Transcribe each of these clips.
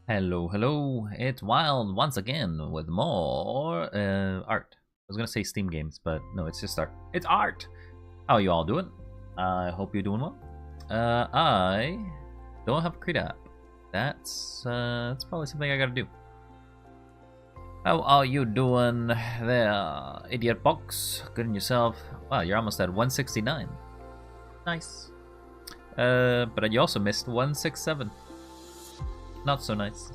Hello, hello, it's Wild once again with more art. I was gonna say Steam games, but no, it's just art. It's art! How are you all doing? I hope you're doing well. I don't have a Creed app. That's probably something I gotta do. How are you doing there, idiot box? Good in yourself. Wow, you're almost at 169. Nice. But you also missed 167. Not so nice.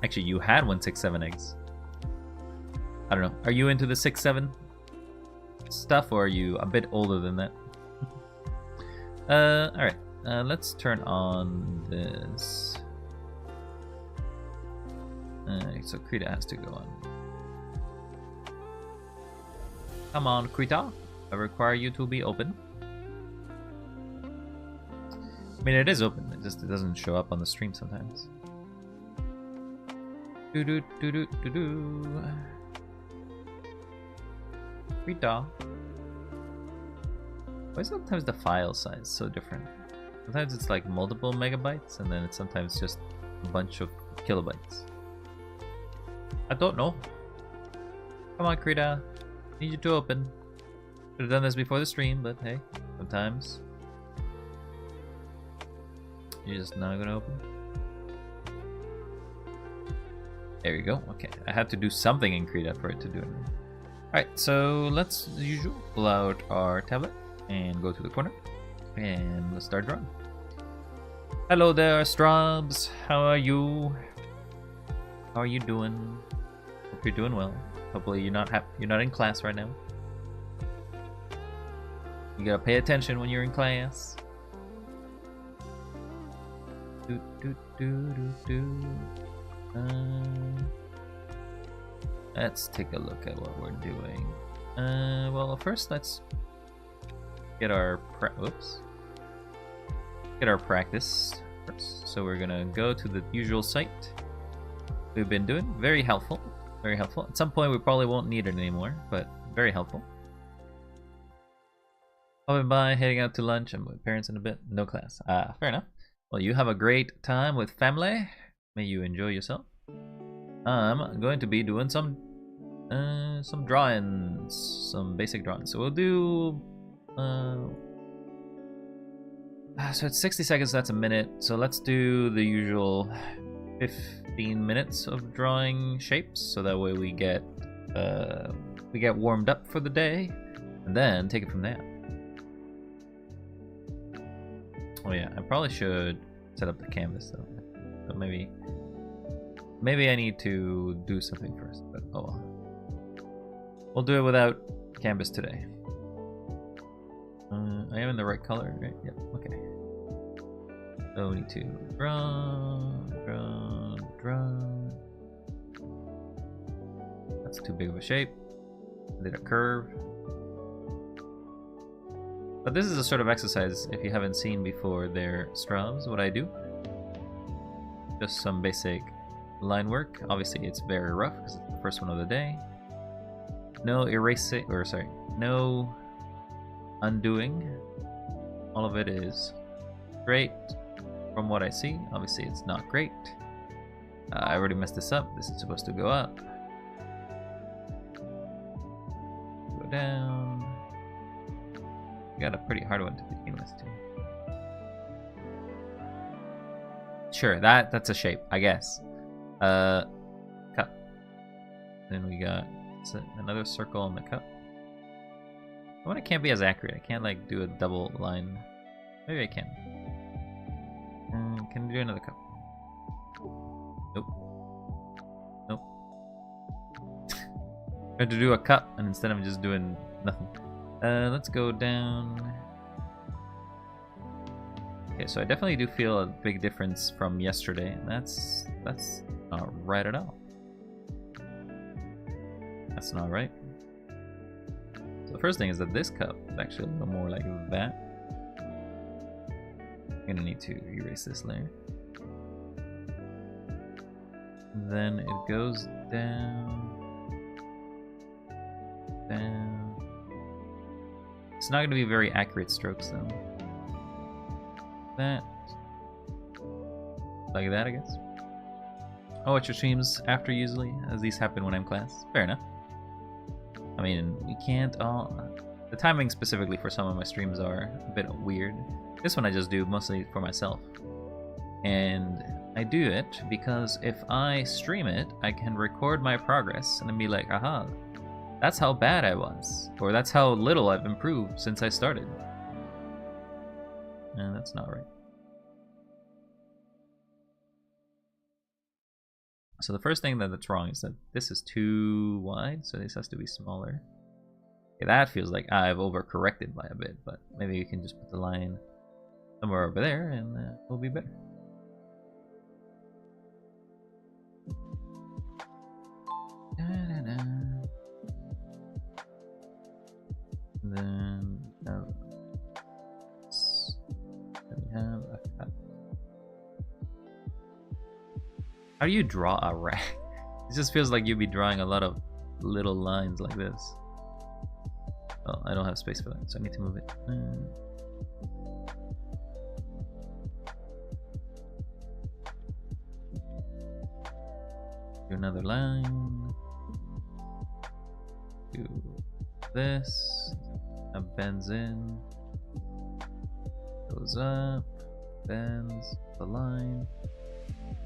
Actually, you had 167 eggs. I don't know. Are you into the 6-7 stuff, or are you a bit older than that? Alright. Let's turn on this. So Krita has to go on. Come on, Krita. I require you to be open. I mean, it is open. It doesn't show up on the stream sometimes. Do do do do do do. Krita. Why is sometimes the file size so different? Sometimes it's like multiple megabytes, and then it's sometimes just a bunch of kilobytes. I don't know. Come on, Krita. Need you to open. Could have done this before the stream, but hey, sometimes you're just not gonna open. There we go. Okay, I had to do something in Krita for it to do it. Alright, so let's, as usual, pull out our tablet and go to the corner. And let's start drawing. Hello there, Strobs. How are you? How are you doing? Hope you're doing well. Hopefully you're not in class right now. You gotta pay attention when you're in class. Do do do do do. Let's take a look at what we're doing. Well, first let's get our get our practice first. So we're gonna go to the usual site we've been doing. Very helpful. Very helpful. At some point we probably won't need it anymore, but very helpful. Hopping by, heading out to lunch. I'm with parents in a bit. No class. Fair enough. Well, you have a great time with family. May you enjoy yourself. I'm going to be doing some drawings, some basic drawings. So we'll do. So it's 60 seconds. That's a minute. So let's do the usual 15 minutes of drawing shapes, so that way we get warmed up for the day, and then take it from there. Oh yeah, I probably should set up the canvas though. So maybe I need to do something first, but oh well. We'll do it without canvas today. I am in the right color, right? Yep, okay. So we need to draw. That's too big of a shape. I did a curve. But this is a sort of exercise, if you haven't seen before there, Strobs, what I do. Just some basic line work. Obviously it's very rough because it's the first one of the day. No erasing, or sorry, no undoing. All of it is straight from what I see. Obviously it's not great. I already messed this up. This is supposed to go up. Go down. You got a pretty hard one to begin with too. Sure, that's a shape, I guess. Cup. Then we got another circle on the cup. I want it can't be as accurate. I can't like do a double line. Maybe I can. Can I do another cup? Nope. Nope. I had to do a cup, and instead I'm just doing nothing. Let's go down. Okay, so I definitely do feel a big difference from yesterday, and that's not right at all. That's not right. So the first thing is that this cup is actually a little more like that. I'm gonna need to erase this layer. Then it goes down. It's not going to be very accurate strokes though. That. like that, I guess. I'll watch your streams after usually, as these happen when I'm in class. Fair enough. I mean, we can't all... The timing specifically for some of my streams are a bit weird. This one I just do mostly for myself. And I do it because if I stream it, I can record my progress and then be like, aha, that's how bad I was. Or that's how little I've improved since I started. And that's not right. So the first thing that's wrong is that this is too wide, so this has to be smaller. Okay, that feels like I've overcorrected by a bit, but maybe you can just put the line somewhere over there and it'll be better. And then we have a cut. How do you draw a rack? It just feels like you'd be drawing a lot of little lines like this. Oh, I don't have space for that, so I need to move it. Do another line. Do this. That bends in. Goes up. Bends the line.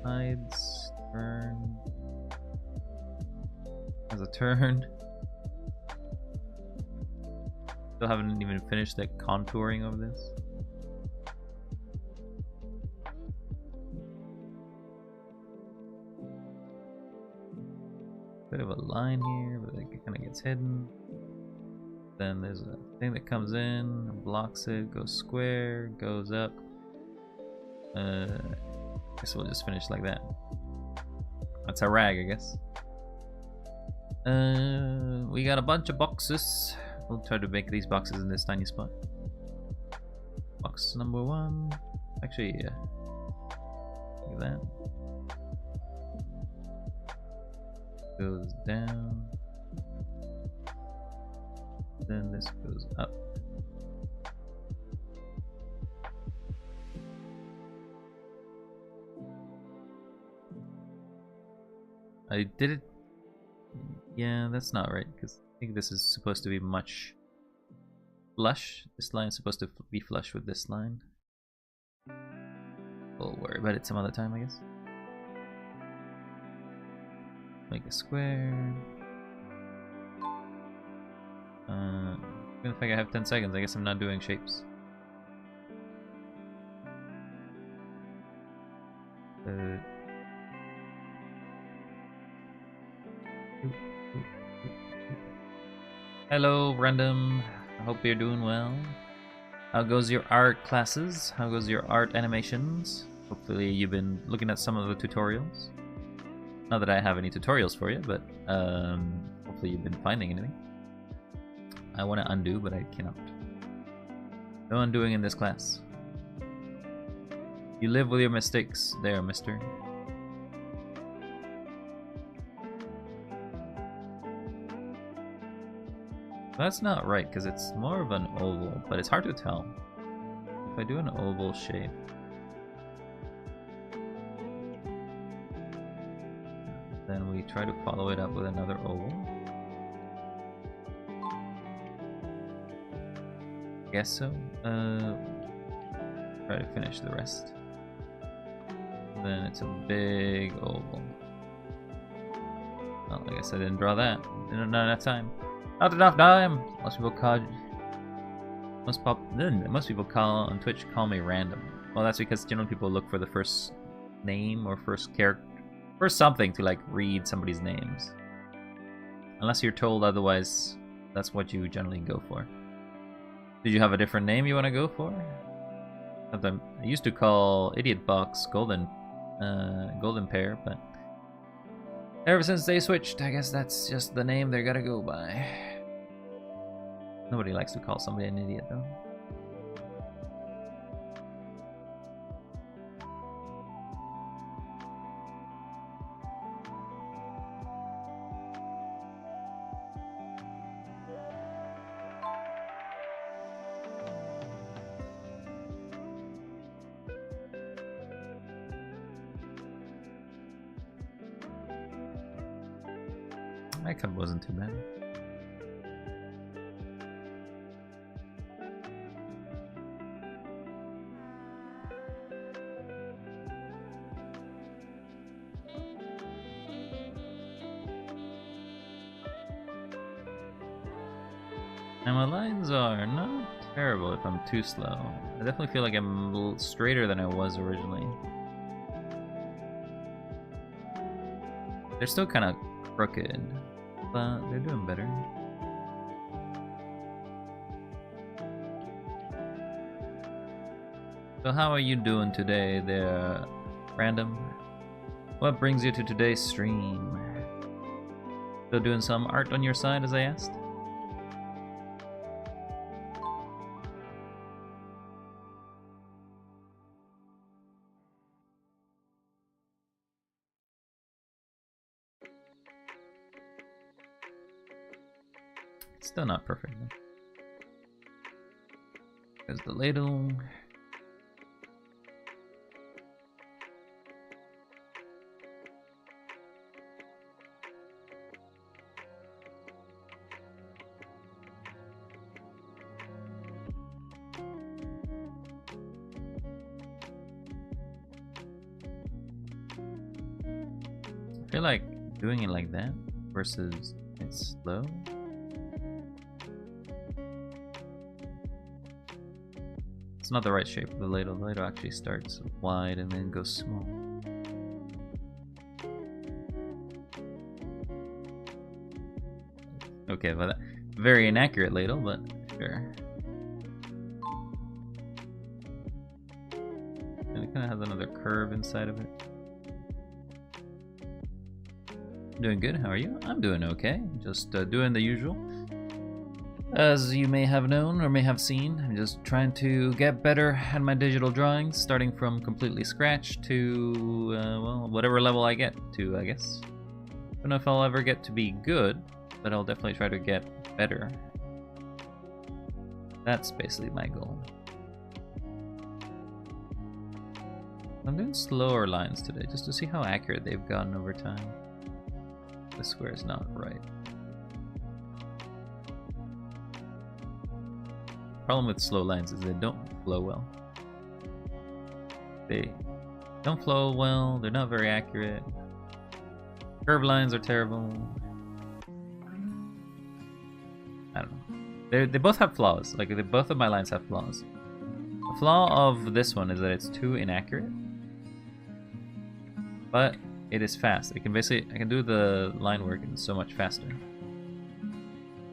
Hides. Turn. Has a turn. Still haven't even finished the contouring of this. Bit of a line here, but it kind of gets hidden. Then there's a thing that comes in, blocks it, goes square, goes up. I guess we'll just finish like that. That's a rag, I guess. We got a bunch of boxes. We'll try to make these boxes in this tiny spot. Box number 1. Actually, yeah. Look at that. Goes down. Then this goes up. I did it. Yeah, that's not right, because I think this is supposed to be much flush. This line is supposed to be flush with this line. We'll worry about it some other time, I guess. Make a square. Even if I have 10 seconds, I guess I'm not doing shapes. Hello, Random. I hope you're doing well. How goes your art classes? How goes your art animations? Hopefully you've been looking at some of the tutorials. Not that I have any tutorials for you, but hopefully you've been finding anything. I want to undo, but I cannot. No undoing in this class. You live with your mistakes there, mister. That's not right, because it's more of an oval, but it's hard to tell. If I do an oval shape... then we try to follow it up with another oval. Guess so. Try to finish the rest. Then it's a big oval. Well, I guess I didn't draw that. Not enough time. Not enough time. Most people call on Twitch call me random. Well, that's because generally people look for the first name or first character, first something to like read somebody's names. Unless you're told otherwise, that's what you generally go for. Did you have a different name you want to go for? Sometimes I used to call Idiot Box Golden Pair, but ever since they switched, I guess that's just the name they're gonna go by. Nobody likes to call somebody an idiot, though. That cup wasn't too bad. And my lines are not terrible if I'm too slow. I definitely feel like I'm a little straighter than I was originally. They're still kind of crooked, but they're doing better. So how are you doing today there, Random? What brings you to today's stream? Still doing some art on your side, as I asked? Still not perfect though. There's the ladle. I feel like doing it like that versus it's slow. It's not the right shape of the ladle. The ladle actually starts wide and then goes small. Okay, well, that very inaccurate ladle, but sure. And it kind of has another curve inside of it. Doing good, how are you? I'm doing okay, just doing the usual. As you may have known or may have seen, I'm just trying to get better at my digital drawings, starting from completely scratch to, well, whatever level I get to, I guess. Don't know if I'll ever get to be good, but I'll definitely try to get better. That's basically my goal. I'm doing slower lines today, just to see how accurate they've gotten over time. The square is not right. Problem with slow lines is they don't flow well. They don't flow well, they're not very accurate. Curved lines are terrible. I don't know. They both have flaws. Like, both of my lines have flaws. The flaw of this one is that it's too inaccurate. But it is fast. I can do the line work so much faster.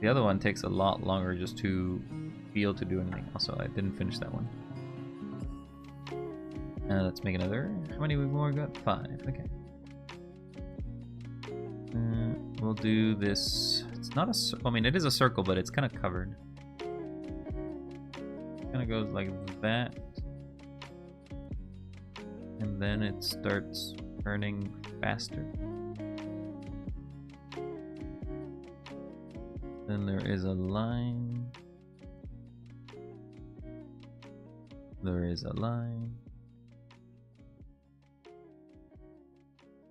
The other one takes a lot longer just to feel to do anything. Also, I didn't finish that one. Let's make another. How many we more got? 5. Okay. We'll do this. It's not a. I mean, it is a circle, but it's kind of covered. Kind of goes like that, and then it starts turning faster. Then there is a line. There is a line.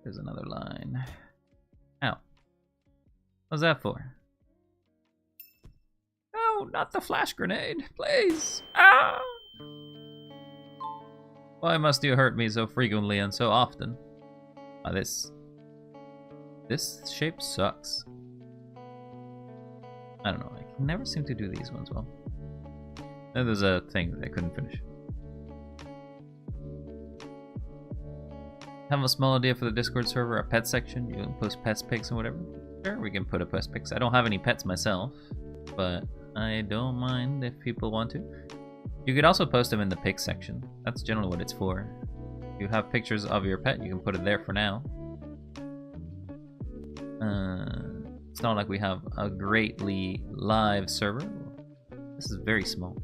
There's another line. Ow. What's that for? No, not the flash grenade, please. Ah! Why must you hurt me so frequently and so often? This shape sucks. I don't know, I can never seem to do these ones well. And there's a thing that I couldn't finish. Have a small idea for the Discord server, a pet section. You can post pets pics and whatever. Sure, we can put a pet pics. I don't have any pets myself, but I don't mind if people want to. You could also post them in the pics section. That's generally what it's for. If you have pictures of your pet, you can put it there for now. It's not like we have a greatly live server. This is very small.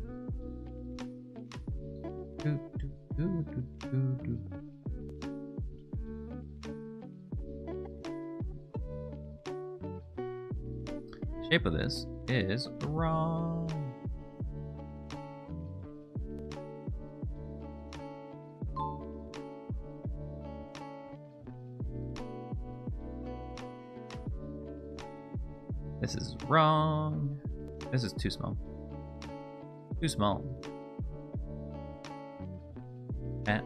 Shape of this is wrong. This is wrong. This is too small. Too small. Pat.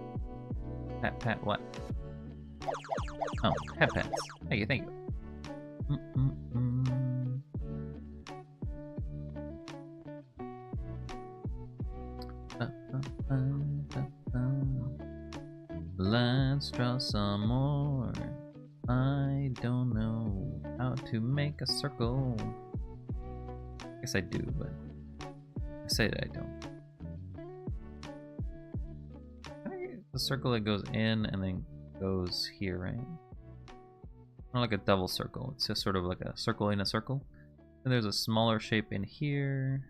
Pat, what? Oh, head pats. Thank you, thank you. Let's draw some more. I don't know how to make a circle. I guess I do, but I say that I don't. The circle that goes in and then goes here, right? Not like a double circle. It's just sort of like a circle in a circle. And there's a smaller shape in here.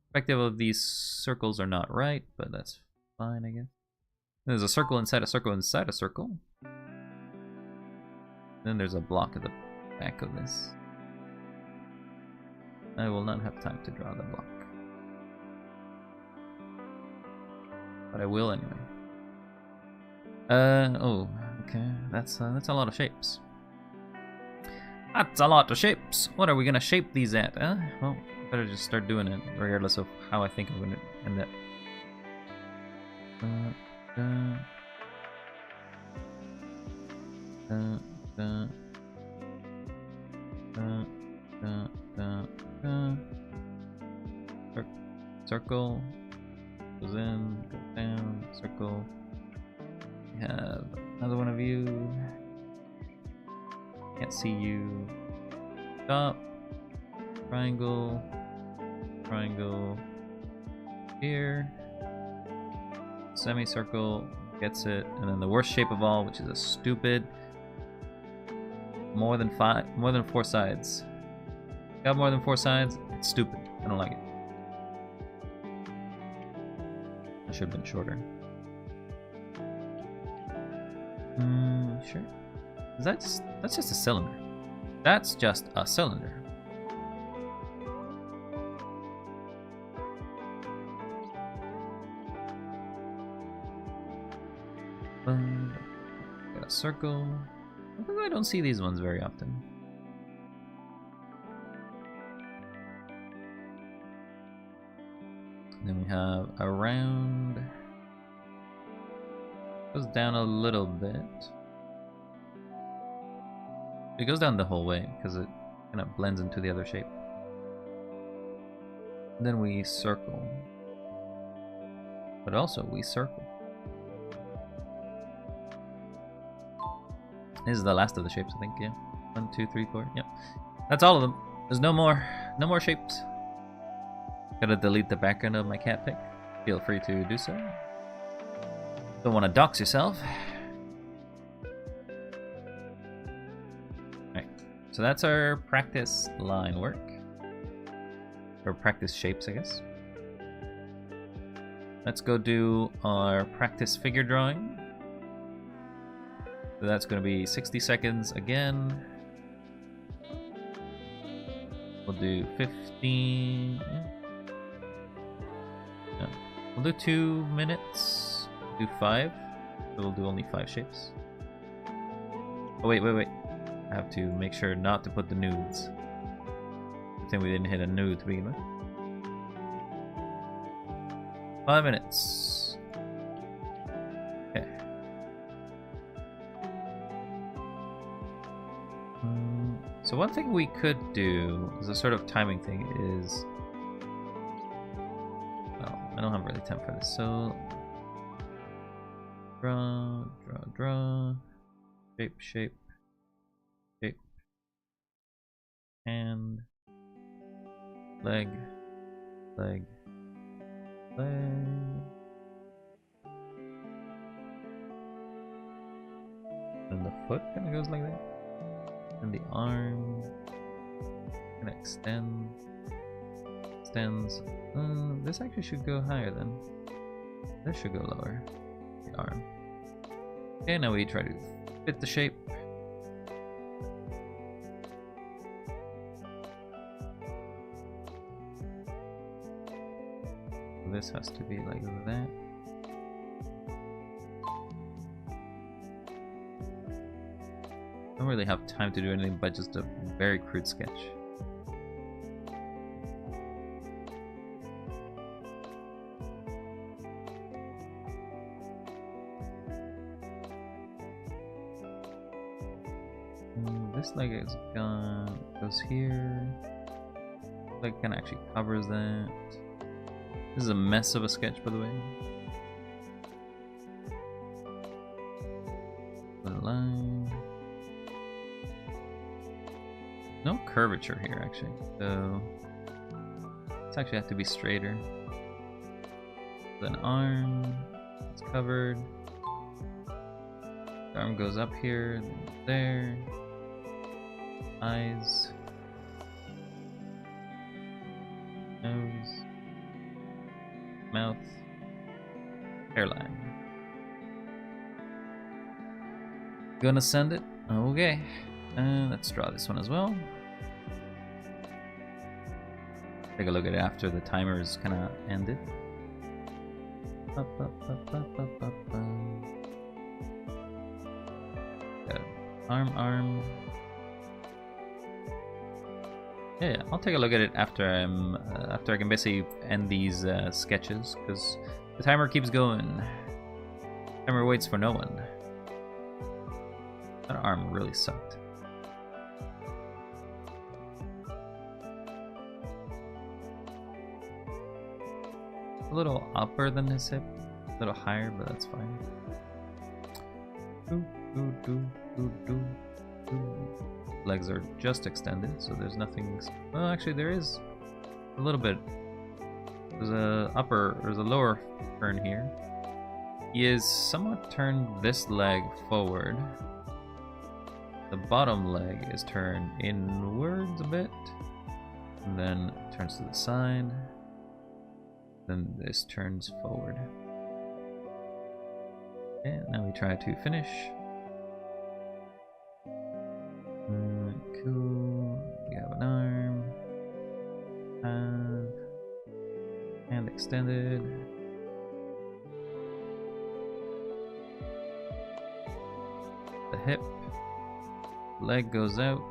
Perspective of these circles are not right, but that's fine, I guess. There's a circle inside a circle inside a circle. Then there's a block at the back of this. I will not have time to draw the block. But I will anyway. Oh, okay. That's a lot of shapes. That's a lot of shapes. What are we gonna shape these at, huh? Well, better just start doing it, regardless of how I think I'm gonna end up. Circle. Goes in, goes down, circle. We have another one of you. Can't see you. Stop. Triangle. Triangle. Here. Semicircle. Gets it. And then the worst shape of all, which is a stupid. More than 4 sides. Got more than 4 sides? It's stupid. I don't like it. I should have been shorter. Sure. That's just a cylinder. That's just a cylinder. Got a circle. I don't see these ones very often. Then we have a round. Goes down a little bit. It goes down the whole way because it kind of blends into the other shape. Then we circle. But also we circle. This is the last of the shapes, I think, yeah. 1, 2, 3, 4, yep. That's all of them. There's no more shapes. Gotta delete the background of my cat pic. Feel free to do so. Don't want to dox yourself. Alright, so that's our practice line work. Or practice shapes, I guess. Let's go do our practice figure drawing. So that's going to be 60 seconds again. We'll do 15. No. We'll do 2 minutes. Do 5. So we'll do only 5 shapes. Oh, wait. I have to make sure not to put the nudes. I think we didn't hit a nude to begin with. 5 minutes. Okay. So one thing we could do as a sort of timing thing is, well, I don't have really time for this, so draw, shape, hand, leg, and the foot kind of goes like that. And the arm kind of extends. This actually should go higher then. This should go lower. The arm. Okay, now we try to fit the shape. This has to be like that. Don't really have time to do anything but just a very crude sketch. This leg is gone, goes here. Leg kind of actually covers that. This is a mess of a sketch, by the way. The line. No curvature here, actually. So it's actually have to be straighter. Then arm, it's covered. The arm goes up here, there. Eyes. Nose. Mouth. Hairline. Gonna send it? Okay. Let's draw this one as well. Take a look at it after the timer's kind of ended. Got arm. Yeah, I'll take a look at it after after I can basically end these sketches, because the timer keeps going. Timer waits for no one. That arm really sucked. A little upper than his hip, a little higher, but that's fine. Legs are just extended, so there's nothing. Well, actually, there is a little bit. There's a lower turn here. He is somewhat turned this leg forward. The bottom leg is turned inwards a bit, and then turns to the side. Then this turns forward. Okay, now we try to finish. Cool. We have an arm. Hand extended. The hip. Leg goes out.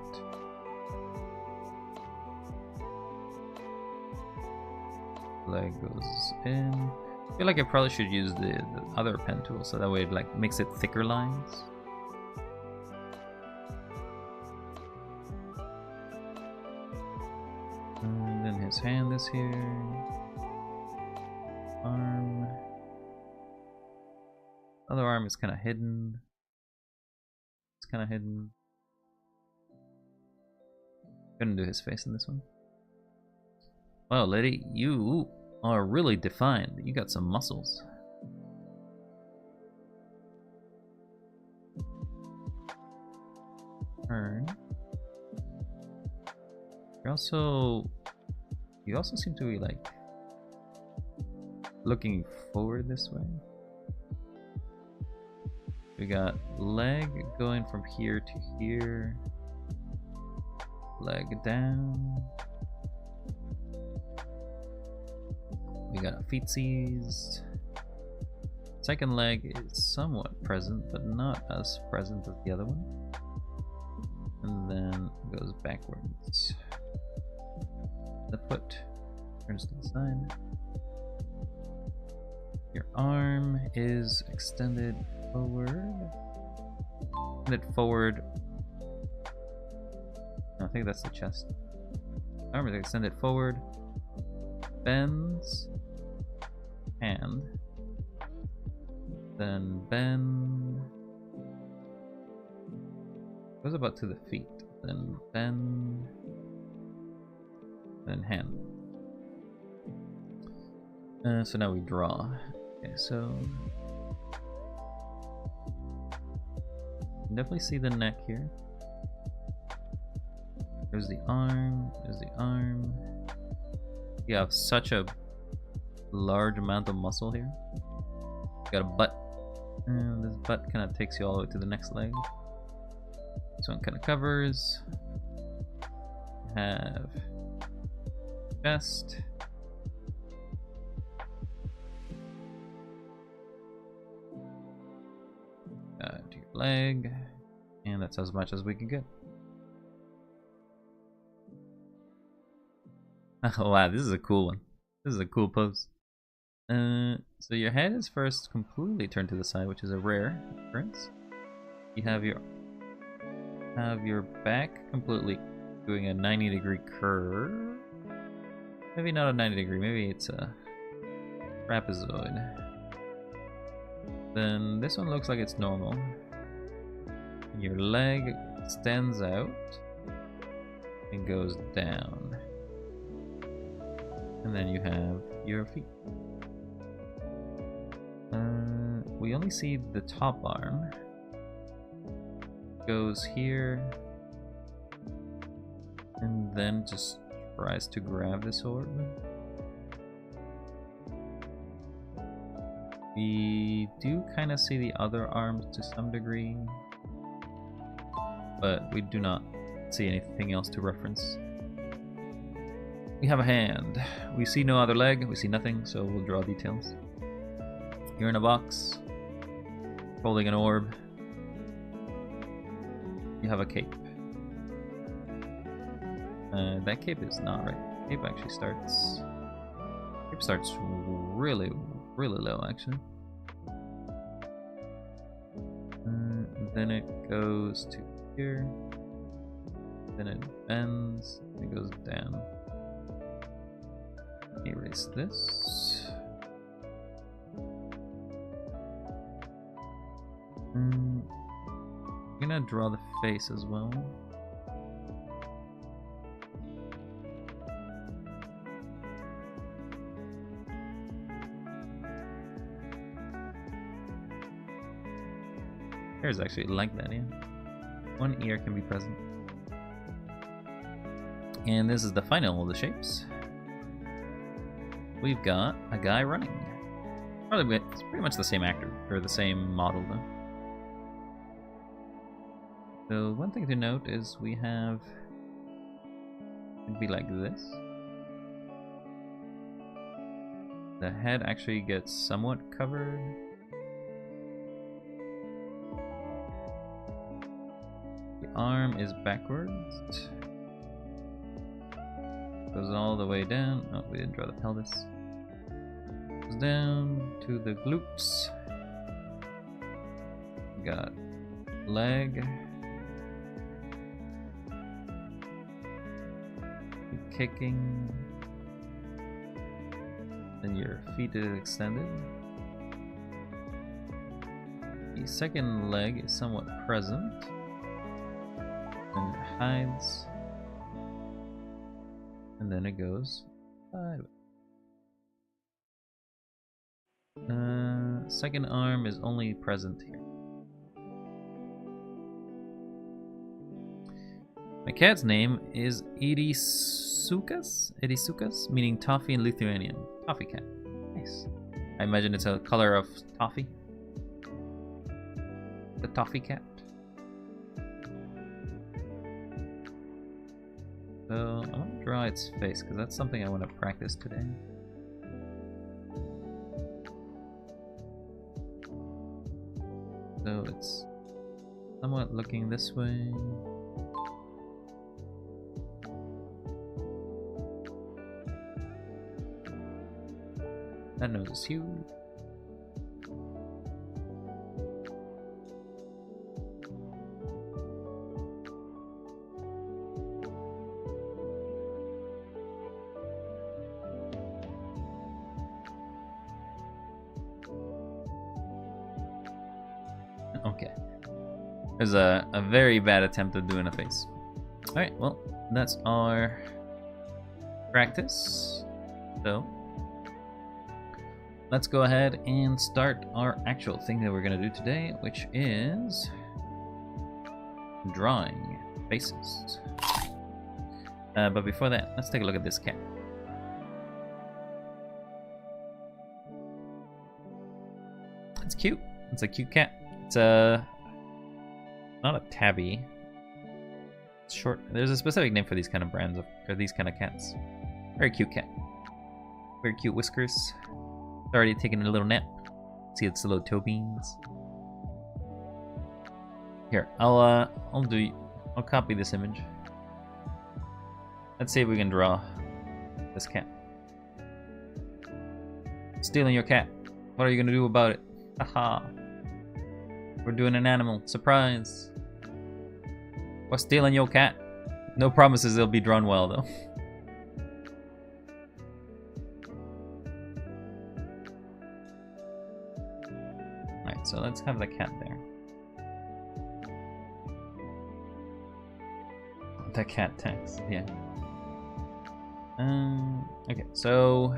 Leg goes in. I feel like I probably should use the other pen tool, so that way it like makes it thicker lines. And then his hand is here. Arm. Other arm is kind of hidden. It's kind of hidden. Couldn't do his face in this one. Wow, lady, you are really defined. You got some muscles. Turn. You also seem to be like looking forward this way. We got leg going from here to here. Leg down. We got feetsies. Second leg is somewhat present, but not as present as the other one. And then goes backwards. The foot turns to the side. Your arm is extended forward. Extended forward. I think that's the chest. Arm is extended forward. Bends. Hand. Then bend. Goes about to the feet. Then bend. Then hand. So now we draw. Okay, so you can definitely see the neck here. There's the arm. There's the arm. You have such a large amount of muscle here. You got a butt. And this butt kind of takes you all the way to the next leg. This one kind of covers. You have chest. To your leg. And And that's as much as we can get. Oh wow, this is a cool one. This is a cool pose. So your head is first completely turned to the side, which is a rare occurrence. You have your back completely doing a 90-degree curve. Maybe not a 90-degree, maybe it's a trapezoid. Then this one looks like it's normal. Your leg extends out and goes down. And then you have your feet. We only see the top arm. Goes here. And then just tries to grab this orb. We do kind of see the other arms to some degree. But we do not see anything else to reference. We have a hand. We see no other leg, we see nothing, so we'll draw details. You're in a box, holding an orb. You have a cape. That cape is not right. Cape actually starts... Cape starts really, really low, actually. Then it goes to here. Then it bends, and it goes down. Erase this. I'm gonna draw the face as well. Hair is actually like that, yeah. One ear can be present. And this is the final of the shapes. We've got a guy running. Probably it's pretty much the same actor, or the same model though. So one thing to note is we have, it'd be like this. The head actually gets somewhat covered. The arm is backwards. Goes all the way down. Oh, we didn't draw the pelvis. Goes down to the glutes. We got leg. Keep kicking. Then your feet is extended. The second leg is somewhat present. And it hides. And then it goes sideways. Second arm is only present here. My cat's name is Edisukas, meaning toffee in Lithuanian. Toffee cat. Nice. I imagine it's a color of toffee. The toffee cat. So I want to draw its face because that's something I want to practice today. So it's somewhat looking this way. That nose is huge. Okay. There's a very bad attempt at doing a face. Alright, well, that's our practice. So, let's go ahead and start our actual thing that we're going to do today, which is drawing faces. But before that, let's take a look at this cat. It's cute. It's a cute cat. It's not a tabby. It's short. There's a specific name for these kind of brands or these kind of cats. Very cute cat. Very cute whiskers. It's already taking a little nap. See its little toe beans. Here, I'll copy this image. Let's see if we can draw this cat. Stealing your cat. What are you gonna do about it? Haha. We're doing an animal. Surprise. We're stealing your cat. No promises it'll be drawn well, though. Alright, so let's have the cat there. The cat text, yeah. Okay, so...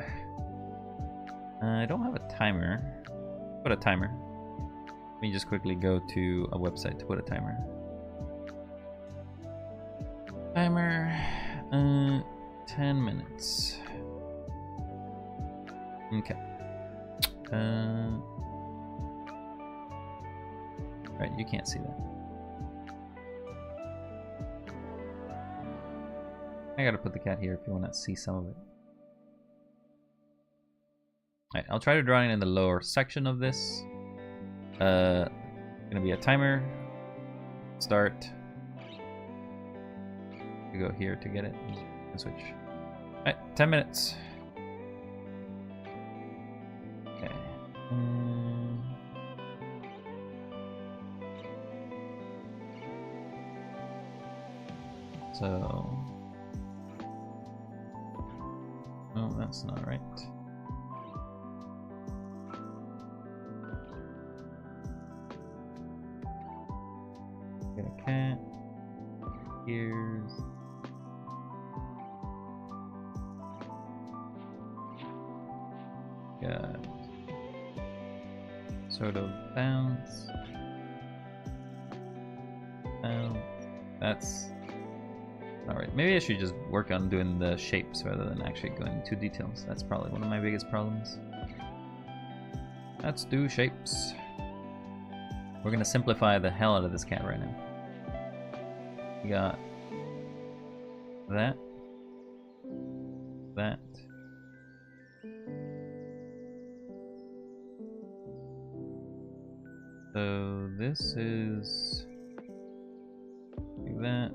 I don't have a timer. Put a timer. Let me just quickly go to a website to put a timer. Timer, 10 minutes. Okay. Right, you can't see that. I gotta put the cat here if you want to see some of it. Alright, I'll try to draw it in the lower section of this. Gonna be a timer. Start. You go here to get it and switch. Alright, 10 minutes. Okay. So. Oh, that's not right. Get a cat. Here's. Got sort of bounce. Bounce. That's alright. Maybe I should just work on doing the shapes rather than actually going into details. That's probably one of my biggest problems. Let's do shapes. We're gonna simplify the hell out of this cat right now. We got that. That. So this is like that.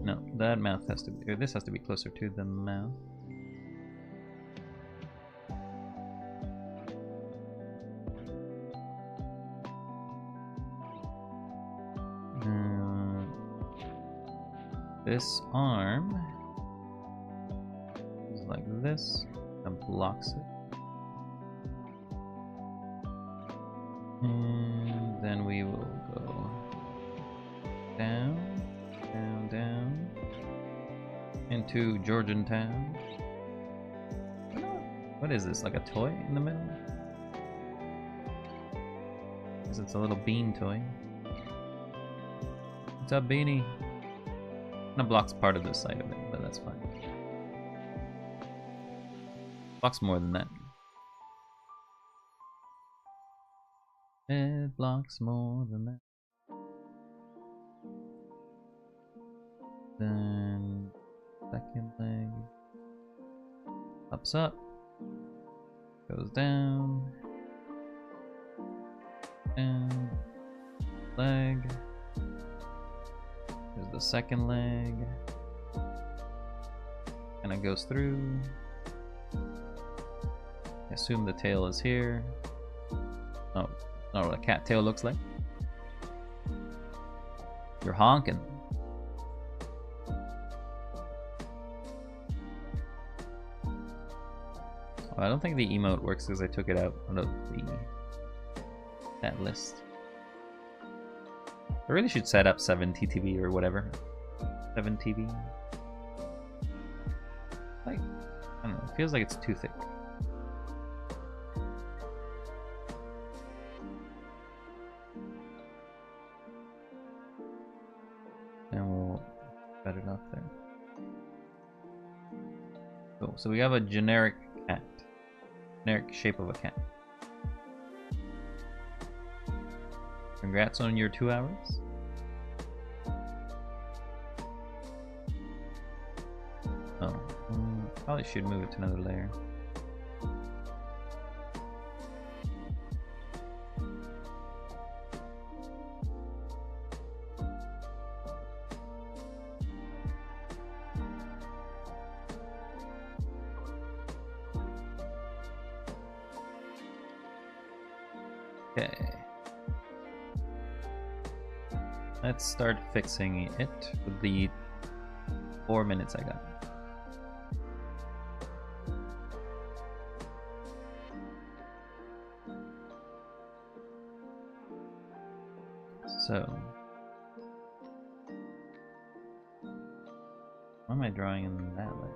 No, that mouth has to be, or this has to be closer to the mouth. This arm is like this, and blocks it. And then we will go down, down, down into Georgian Town. What is this, like a toy in the middle? Guess it's a little bean toy. What's up, Beanie? It blocks part of the side of it, but that's fine. Blocks more than that. It blocks more than that. Then second leg pops up, goes down, down, leg. Here's the second leg. And it goes through. I assume the tail is here. Oh, not what a cat tail looks like. You're honking. Oh, I don't think the emote works because I took it out of that list. I really should set up 7TTV or whatever. 7TV. Like, I don't know, it feels like it's too thick. And we'll set it up there. Cool, so we have a generic cat. Generic shape of a cat. Congrats on your 2 hours. Oh, probably should move it to another layer. Okay. Let's start fixing it with the 4 minutes I got. So, why am I drawing in that way?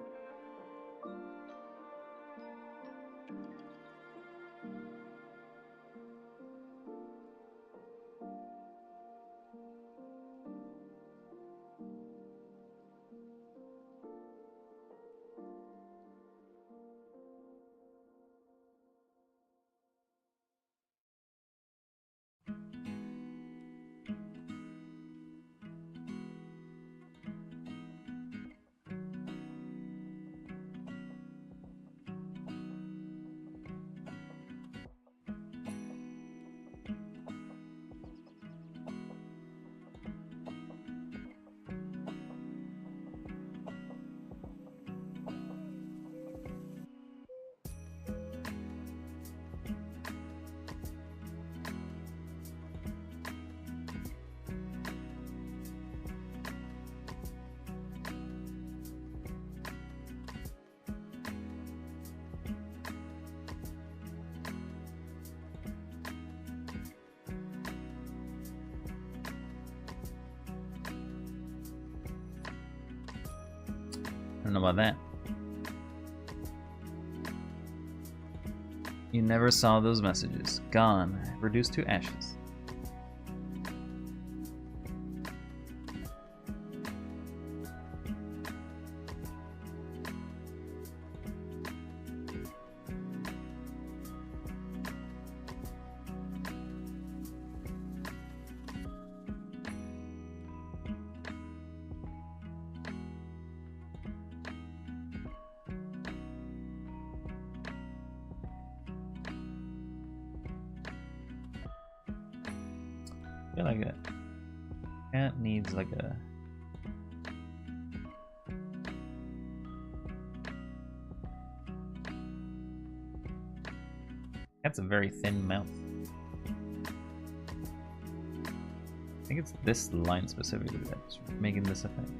I don't know about that. You never saw those messages. Gone. Reduced to ashes. I feel like a cat needs like a... That's a very thin mouth. I think it's this line specifically that's making this effect.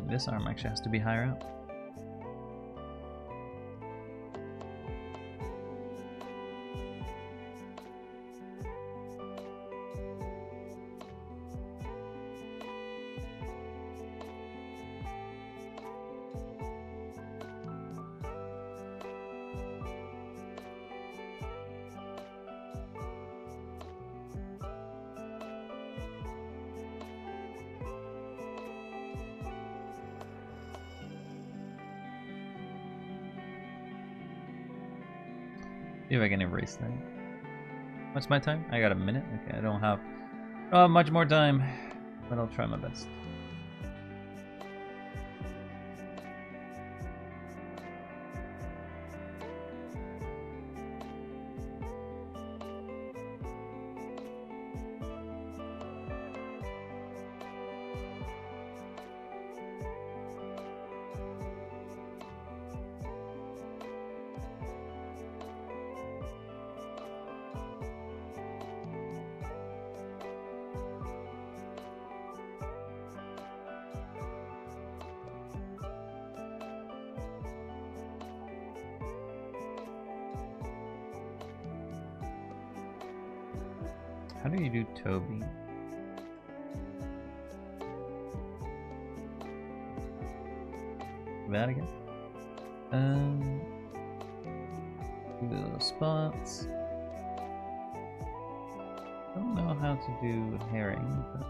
This arm actually has to be higher up. See if I can erase that. What's my time? I got a minute. Okay, I don't Much more time, but I'll try my best. How do you do Toby? That again? Do the little spots. I don't know how to do herring, but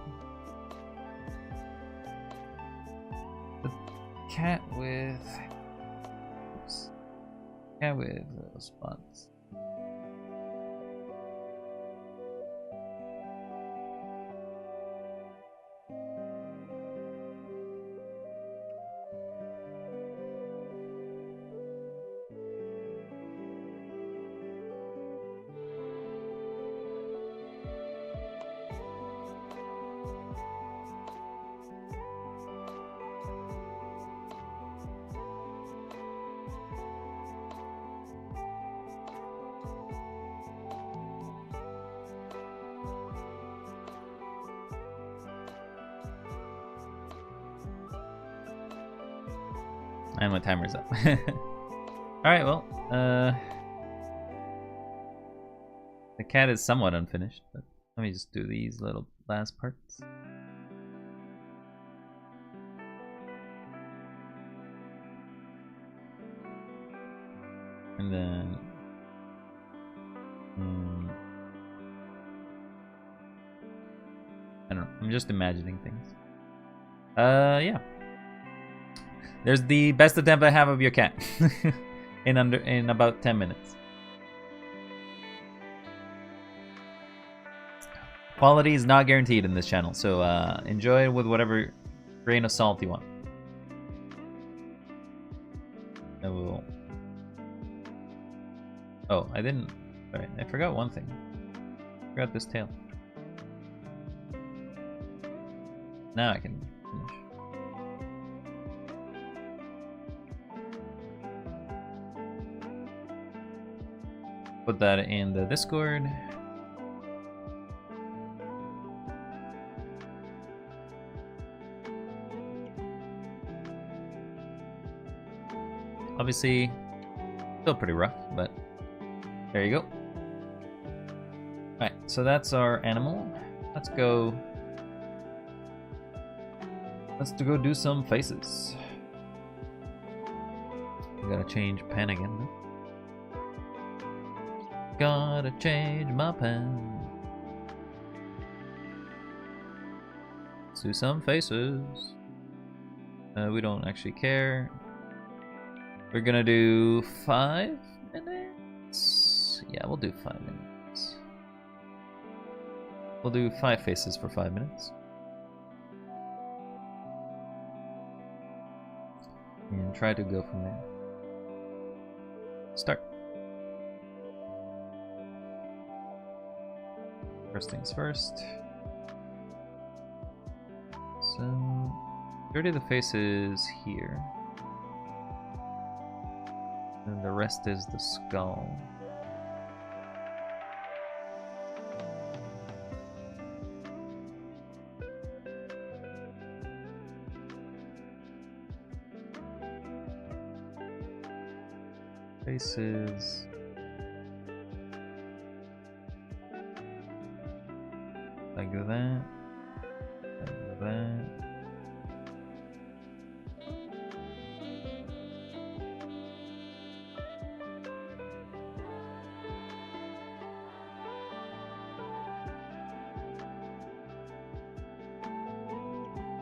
the cat with little spots. And my timer's up. Alright, well, the cat is somewhat unfinished, but let me just do these little last parts. And then I don't know, I'm just imagining things. Yeah. There's the best attempt I have of your cat in about 10 minutes. Quality is not guaranteed in this channel, so enjoy it with whatever grain of salt you want. I will. Oh, I didn't. Sorry, I forgot one thing. I forgot this tail. Now I can finish. Put that in the Discord. Obviously, still pretty rough, but there you go. Alright, so that's our animal. Let's go do some faces. I gotta change pen again though. Gotta change my pen. Let's do some faces. We don't actually care. We're gonna do 5 minutes. Yeah, we'll do 5 minutes. We'll do 5 faces for 5 minutes. And try to go from there. Start. First things first. So, 30 of the face is here. And the rest is the skull. Faces. Like that. Like that.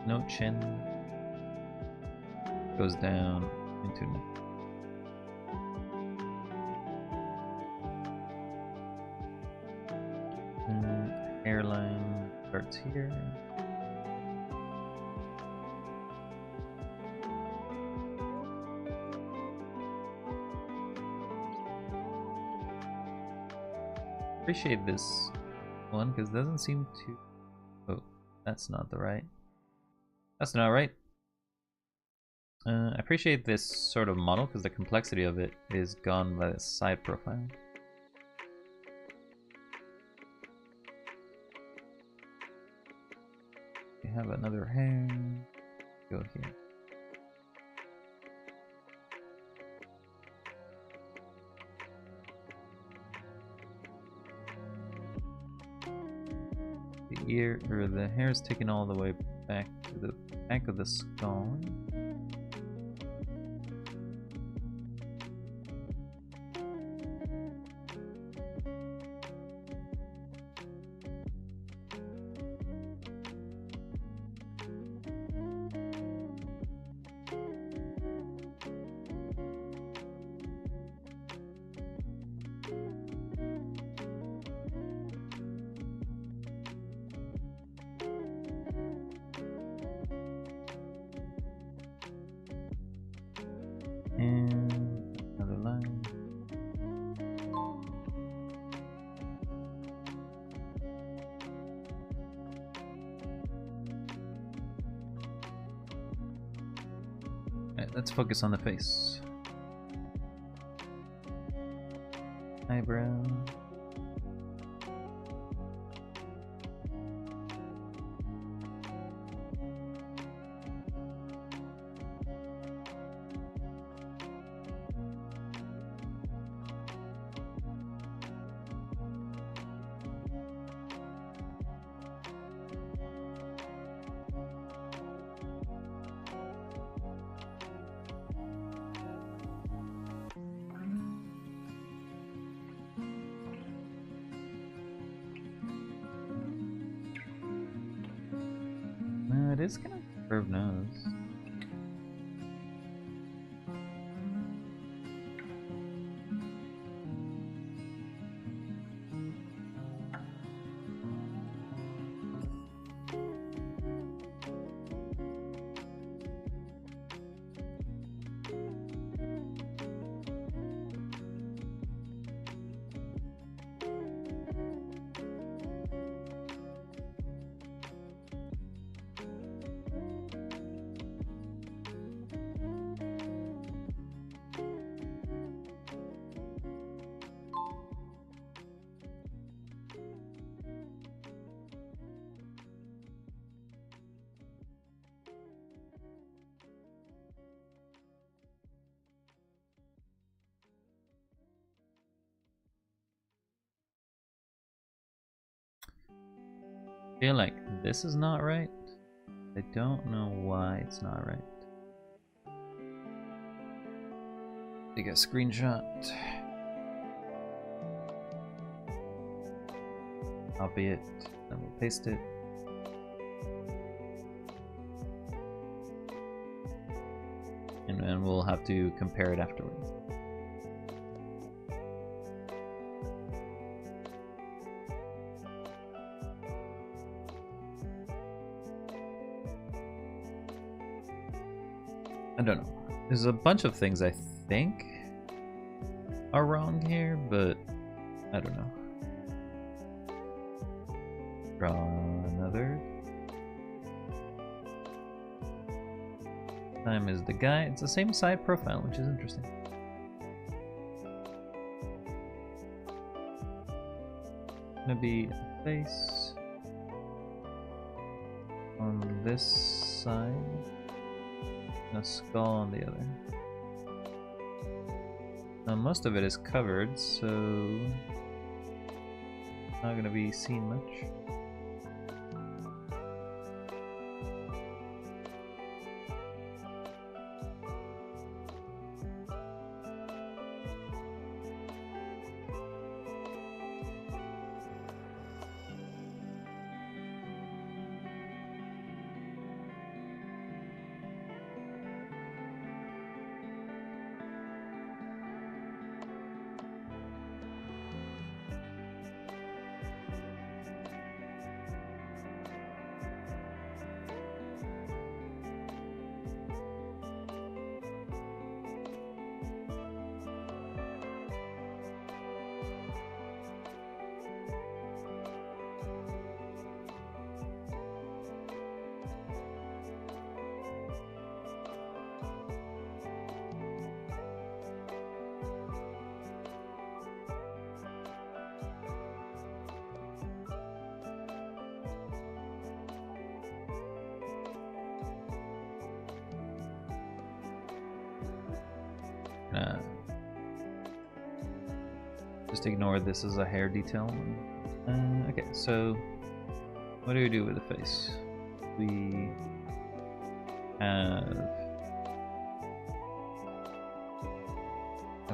No chin. Goes down into neck. Hairline. Starts here. Appreciate this one because it doesn't seem to. Oh, that's not the right. That's not right. I appreciate this sort of model because the complexity of it is gone by the side profile. We have another hair. Go here. The ear or the hair is taken all the way back to the back of the skull. And another line. Alright, let's focus on the face. Eyebrow. It is kind of curved nose. I feel like this is not right. I don't know why it's not right. Take a screenshot. Copy it, then we'll paste it. And then we'll have to compare it afterwards. I don't know. There's a bunch of things I think are wrong here, but I don't know. Draw another. Time is the guy. It's the same side profile, which is interesting. Gonna be a face on this side. A skull on the other. Now most of it is covered, so not gonna be seen much. Uh, just ignore this as a hair detail. Okay, so what do we do with the face? We have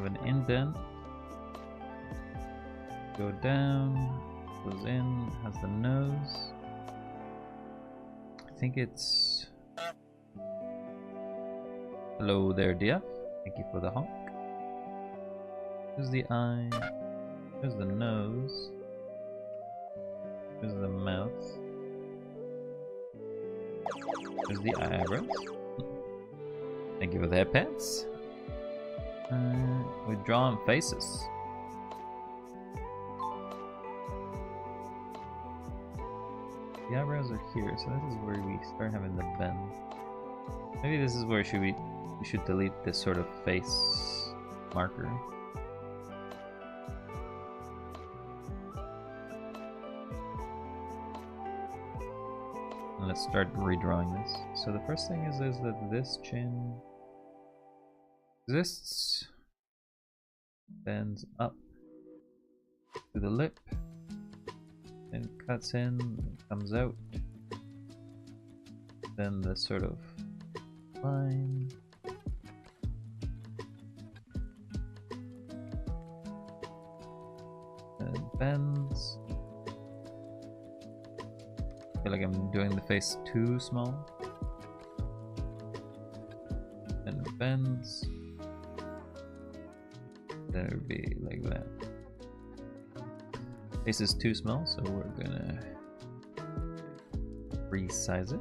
an indent. Go down, goes in, has the nose. I think it's... Hello there, dear. Thank you for the honk. Here's the eye. Here's the nose. Here's the mouth. Here's the eyebrows. Thank you for the headpants. We're drawing faces. The eyebrows are here, so this is where we start having the bend. Maybe this is where we should delete this sort of face marker. And let's start redrawing this. So the first thing is that this chin exists, bends up to the lip, then cuts in, comes out, then this sort of line, and bends. I feel like I'm doing the face too small. Then it bends. Then it would be like that. Face is too small, so we're gonna resize it.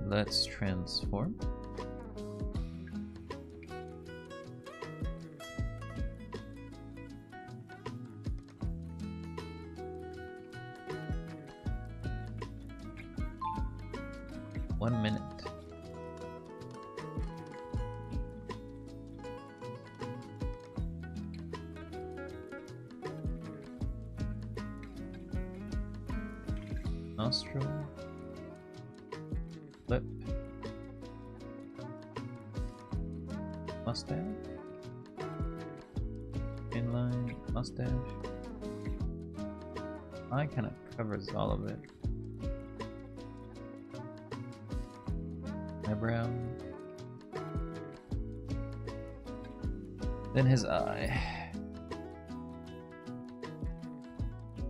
Let's transform. One minute. Nostril. Lip. Mustache. Inline. Mustache. Eye kind of covers all of it. Eyebrow. Then his eye.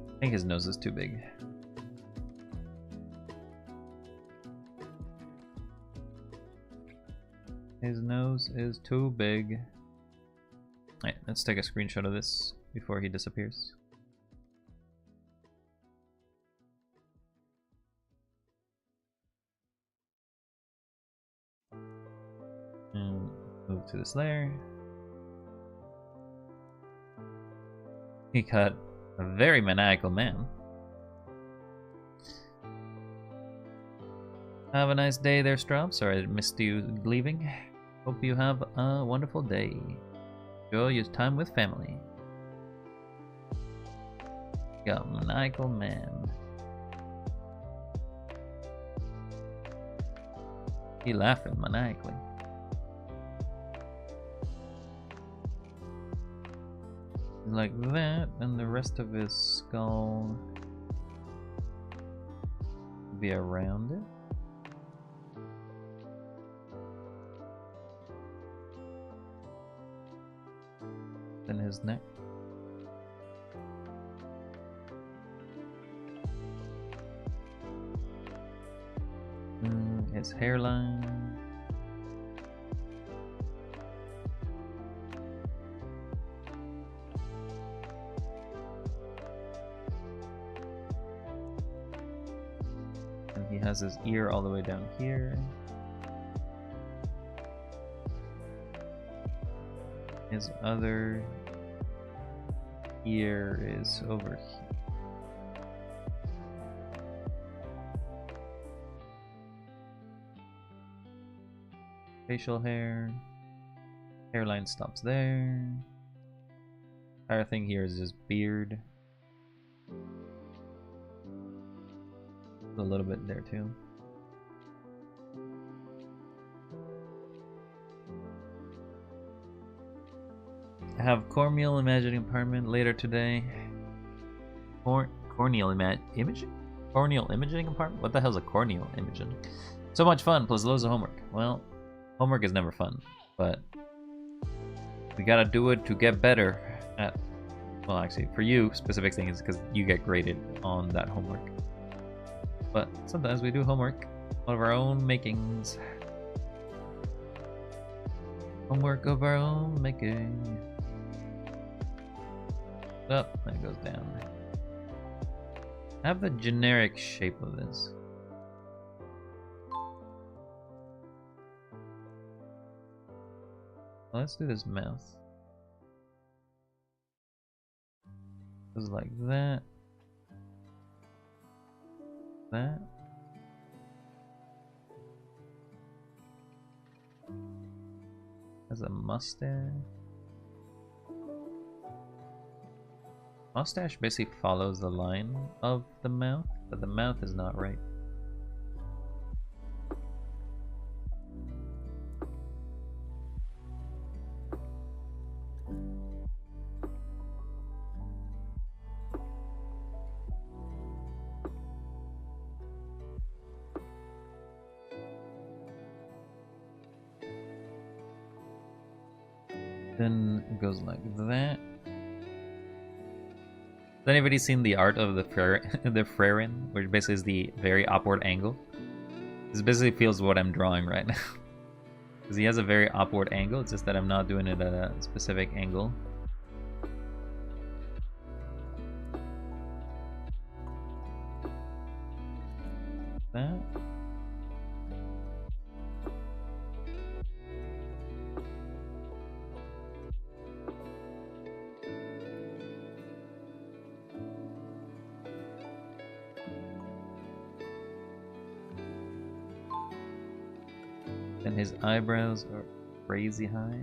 I think his nose is too big. His nose is too big. Alright, let's take a screenshot of this before he disappears. And move to this layer. He cut a very maniacal man. Have a nice day there, Straub. Sorry I missed you leaving. Hope you have a wonderful day. Enjoy your time with family. Got a maniacal man. He laughing maniacally. Like that, and the rest of his skull be around it. Then his neck. His hairline. And he has his ear all the way down here. His other ear is over here. Facial hair. Hairline stops there. Entire thing here is just beard. a little bit there too. I have corneal imaging apartment later today. Corneal imaging? Corneal imaging apartment? What the hell's a corneal imaging? So much fun, plus loads of homework. Well, homework is never fun, but we gotta do it to get better at, well, actually, for you, specific thing is because you get graded on that homework. But sometimes we do homework, one of our own makings. Homework of our own making. Oh, that goes down. Have the generic shape of this. Let's do this mouth. Goes like that. That. Has a mustache. Mustache basically follows the line of the mouth, but the mouth is not right. Then it goes like that. Has anybody seen the art of the Frerin, which basically is the very upward angle? This basically feels what I'm drawing right now. Because he has a very upward angle, it's just that I'm not doing it at a specific angle. That. And his eyebrows are crazy high.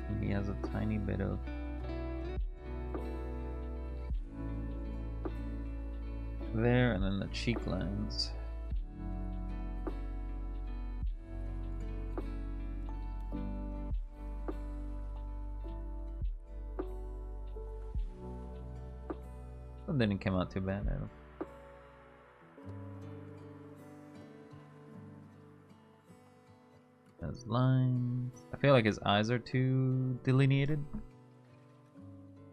And he has a tiny bit of there, and then the cheek lines. It didn't come out too bad, I don't. Has lines. I feel like his eyes are too delineated.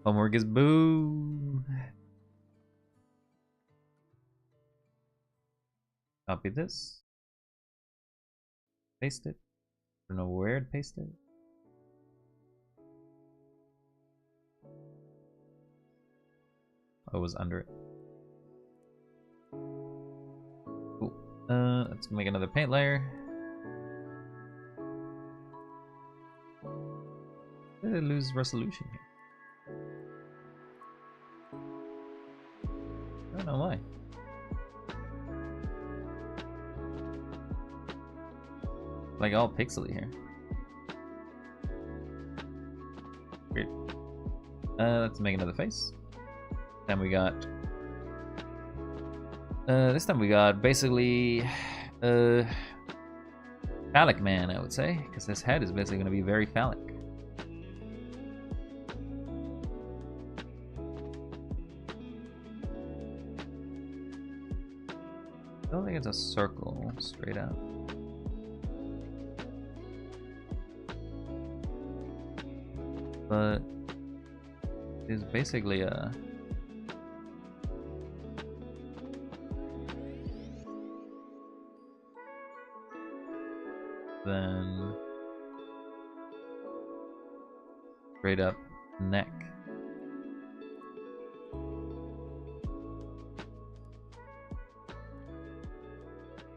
Homework is boo. Copy this. Paste it. I don't know where to paste it. Oh, it was under it. Cool. Let's make another paint layer. Did I lose resolution here? I don't know why. Like all pixely here. Weird. Let's make another face. Then we got this time we got basically phallic man, I would say, because his head is basically going to be very phallic. I don't think it's a circle straight up. But it's basically a then straight up neck.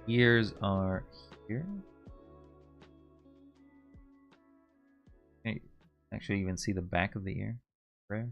Ears are here. Can't actually even see the back of the ear. Rare.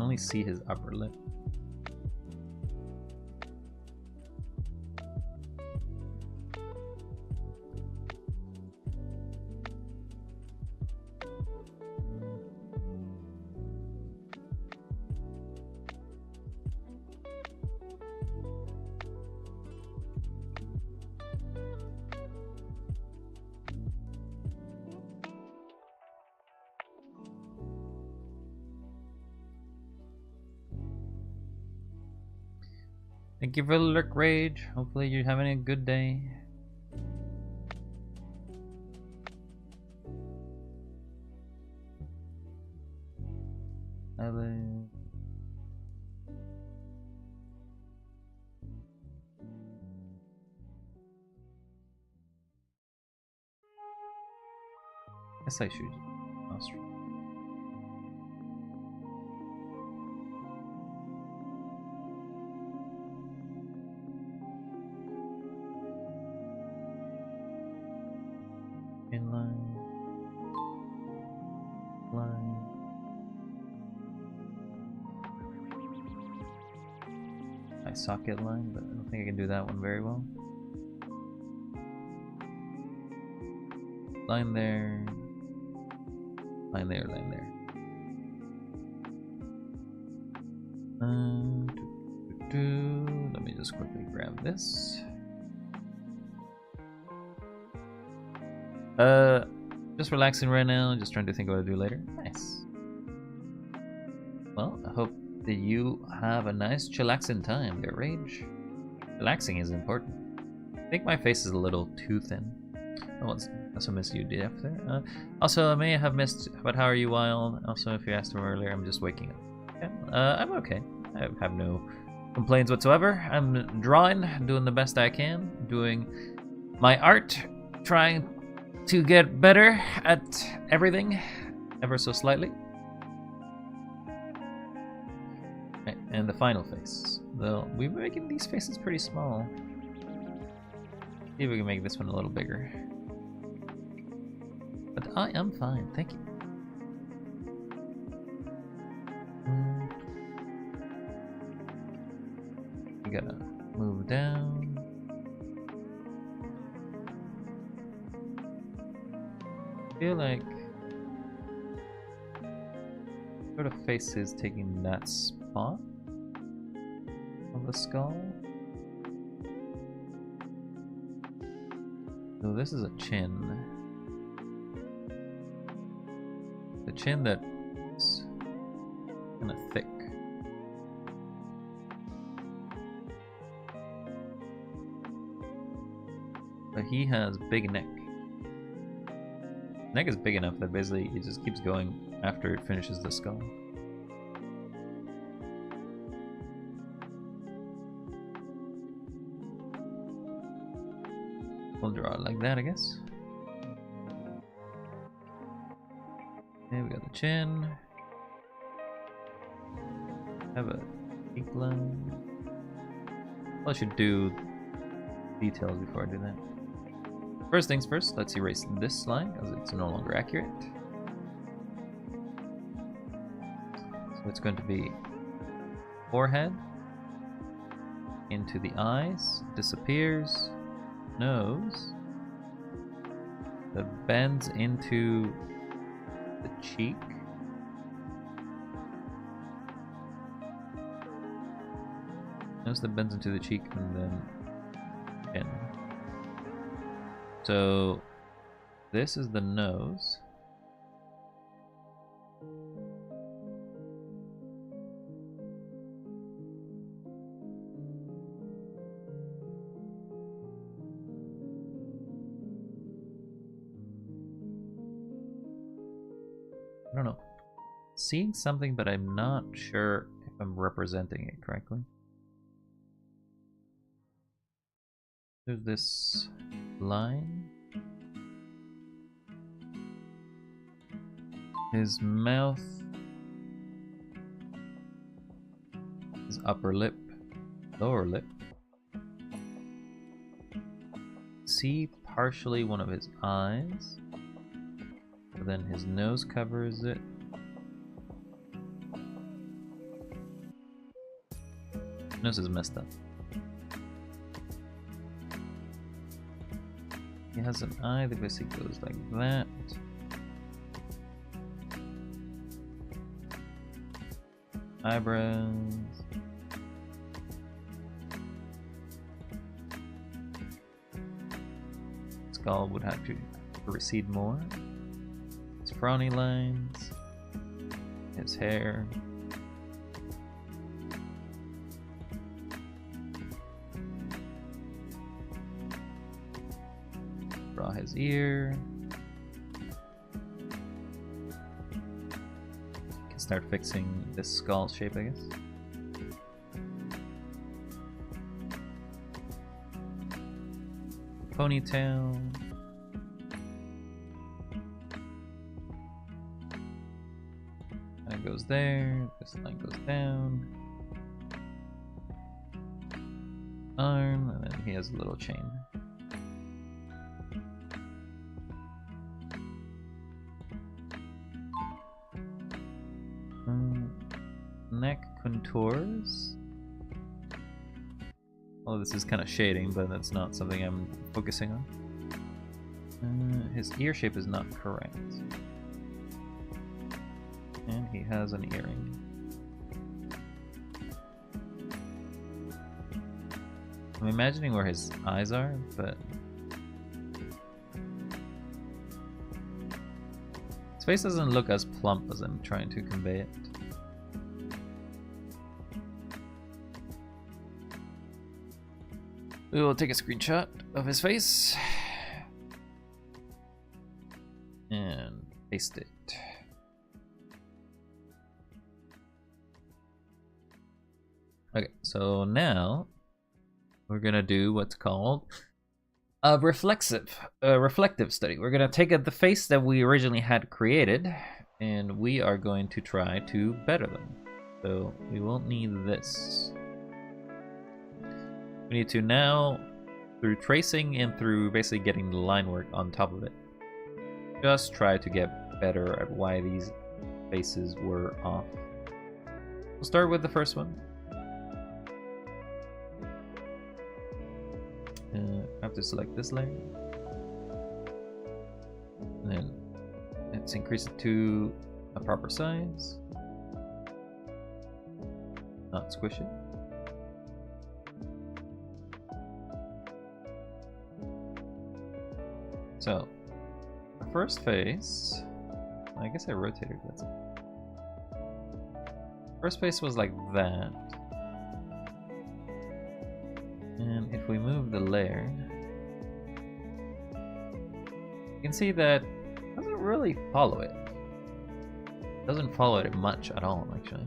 only see his upper lip. Thank you for the lurk, Rage. Hopefully you're having a good day. Guess I should. Inline, line, eye socket line, but I don't think I can do that one very well. Line there, line there, line there. Let me just quickly grab this. Just relaxing right now, just trying to think what to do later. Nice. Well, I hope that you have a nice chillaxing time there, Rage. Relaxing is important. I think my face is a little too thin. I also missed you, DF there. Also, I may have missed, but how are you, Wild? Also, if you asked him earlier, I'm just waking up. Okay. I'm okay. I have no complaints whatsoever. I'm drawing, doing the best I can, doing my art, trying to get better at everything, ever so slightly. Right, and the final face. Though we're making these faces pretty small. See if we can make this one a little bigger. But I am fine, thank you. We gotta move down. I feel like sort of face is taking that spot of the skull. So this is a chin. The chin that's kind of thick. But he has big neck. Neck is big enough that basically it just keeps going after it finishes the skull. We'll draw it like that, I guess. Okay, we got the chin. Have a cheek line. Well, I should do details before I do that. First things first, let's erase this line because it's no longer accurate. So it's going to be forehead, into the eyes, disappears, nose, that bends into the cheek, nose that bends into the cheek, and then chin. So this is the nose. I don't know. Seeing something, but I'm not sure if I'm representing it correctly. There's this line. His mouth, his upper lip, lower lip. See partially one of his eyes, but then his nose covers it. Nose is messed up. He has an eye that basically goes like that. Eyebrows. Skull would have to recede more. His frowny lines. His hair. Draw his ear. Can start fixing this skull shape, I guess. Ponytail. That goes there. This line goes down. Arm, and then he has a little chain. Neck contours. Well, this is kind of shading, but that's not something I'm focusing on. His ear shape is not correct. And he has an earring. I'm imagining where his eyes are, but his face doesn't look as plump as I'm trying to convey it. We will take a screenshot of his face and paste it. Okay, so now we're gonna do what's called a reflective study. We're gonna take the face that we originally had created, and we are going to try to better them. So we won't need this. We need to now, through tracing and through basically getting the line work on top of it, just try to get better at why these faces were off. We'll start with the first one. I have to select this layer. And then let's increase it to a proper size. Not squish it. So, the first face, I guess I rotated that. First face was like that. And if we move the layer, you can see that it doesn't really follow it. It doesn't follow it much at all, actually.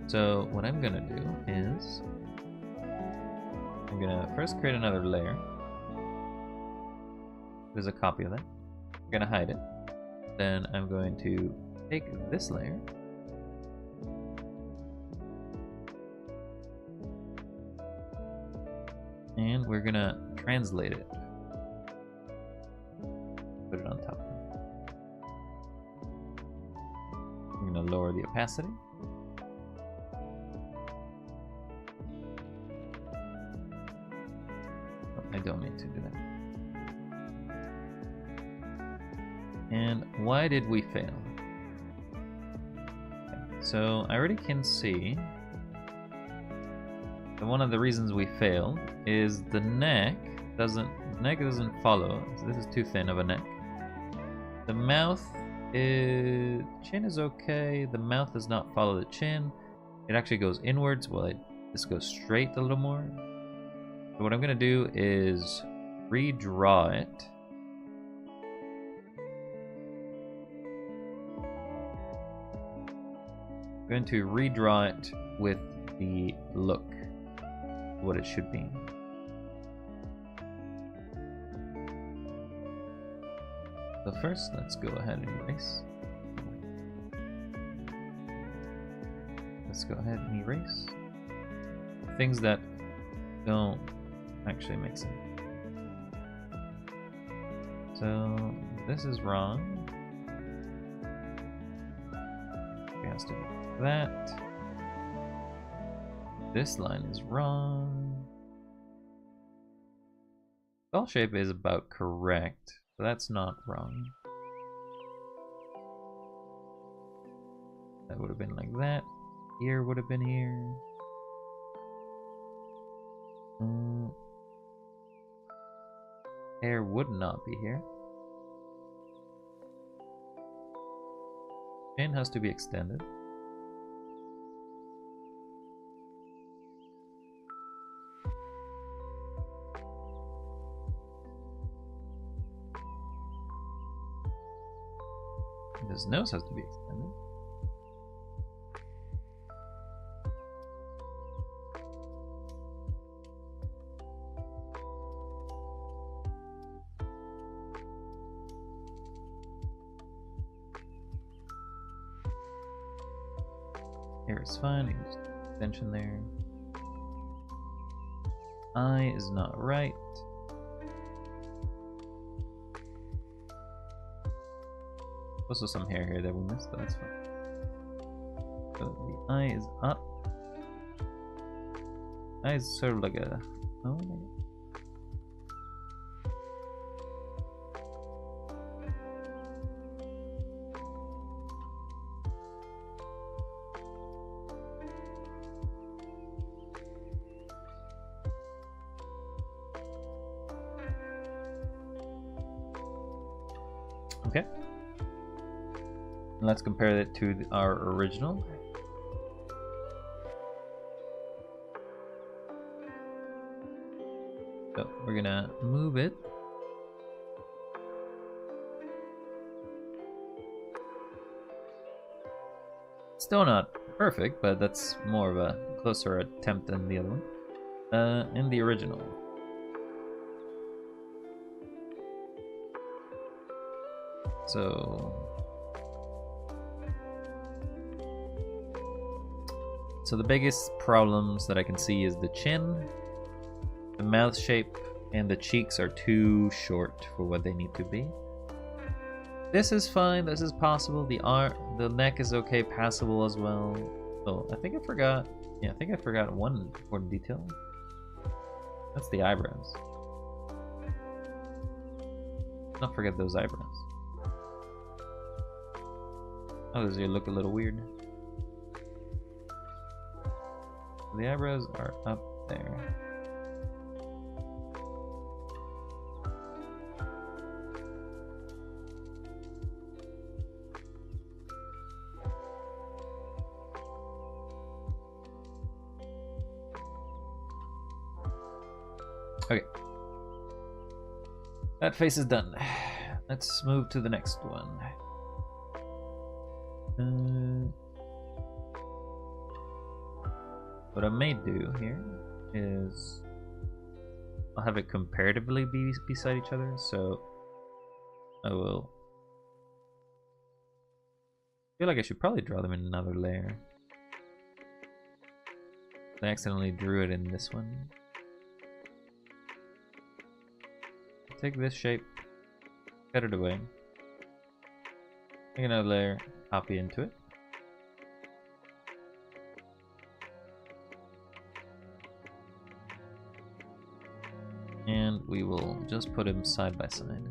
So what I'm gonna do is I'm gonna first create another layer. There's a copy of that. I'm gonna hide it. Then I'm going to take this layer. And we're gonna translate it. Put it on top. I'm gonna lower the opacity. I don't need to do that. And why did we fail? Okay, so I already can see that one of the reasons we failed is the neck doesn't follow. So this is too thin of a neck. The mouth chin is okay. The mouth does not follow the chin. It actually goes inwards. Well, this goes straight a little more. So what I'm going to do is redraw it. I'm going to redraw it with the look, what it should be. So first, let's go ahead and erase. Let's go ahead and erase things that don't actually make sense. So this is wrong. It has to be that. This line is wrong. Skull shape is about correct, but that's not wrong. That would have been like that. Here would have been here. Hair would not be here. Chin has to be extended. His nose has to be extended. Hair is fine, you can just extension there. Eye is not right. Also some hair here that we missed, but that's fine. So the eye is up. Eye is sort of like a... Oh my god. Okay. Let's compare it to our original. So we're gonna move it. Still not perfect, but that's more of a closer attempt than the other one. In the original. So the biggest problems that I can see is the chin, the mouth shape, and the cheeks are too short for what they need to be. This is fine, this is possible. The neck is okay, passable as well. Oh, I think I forgot. Yeah, I think I forgot one important detail. That's the eyebrows. Don't forget those eyebrows. Oh, does it look a little weird? The eyebrows are up there. Okay. That face is done. Let's move to the next one. What I may do here is I'll have it comparatively be beside each other, so I feel like I should probably draw them in another layer. I accidentally drew it in this one. Take this shape, cut it away, make another layer, copy into it. And we will just put them side by side.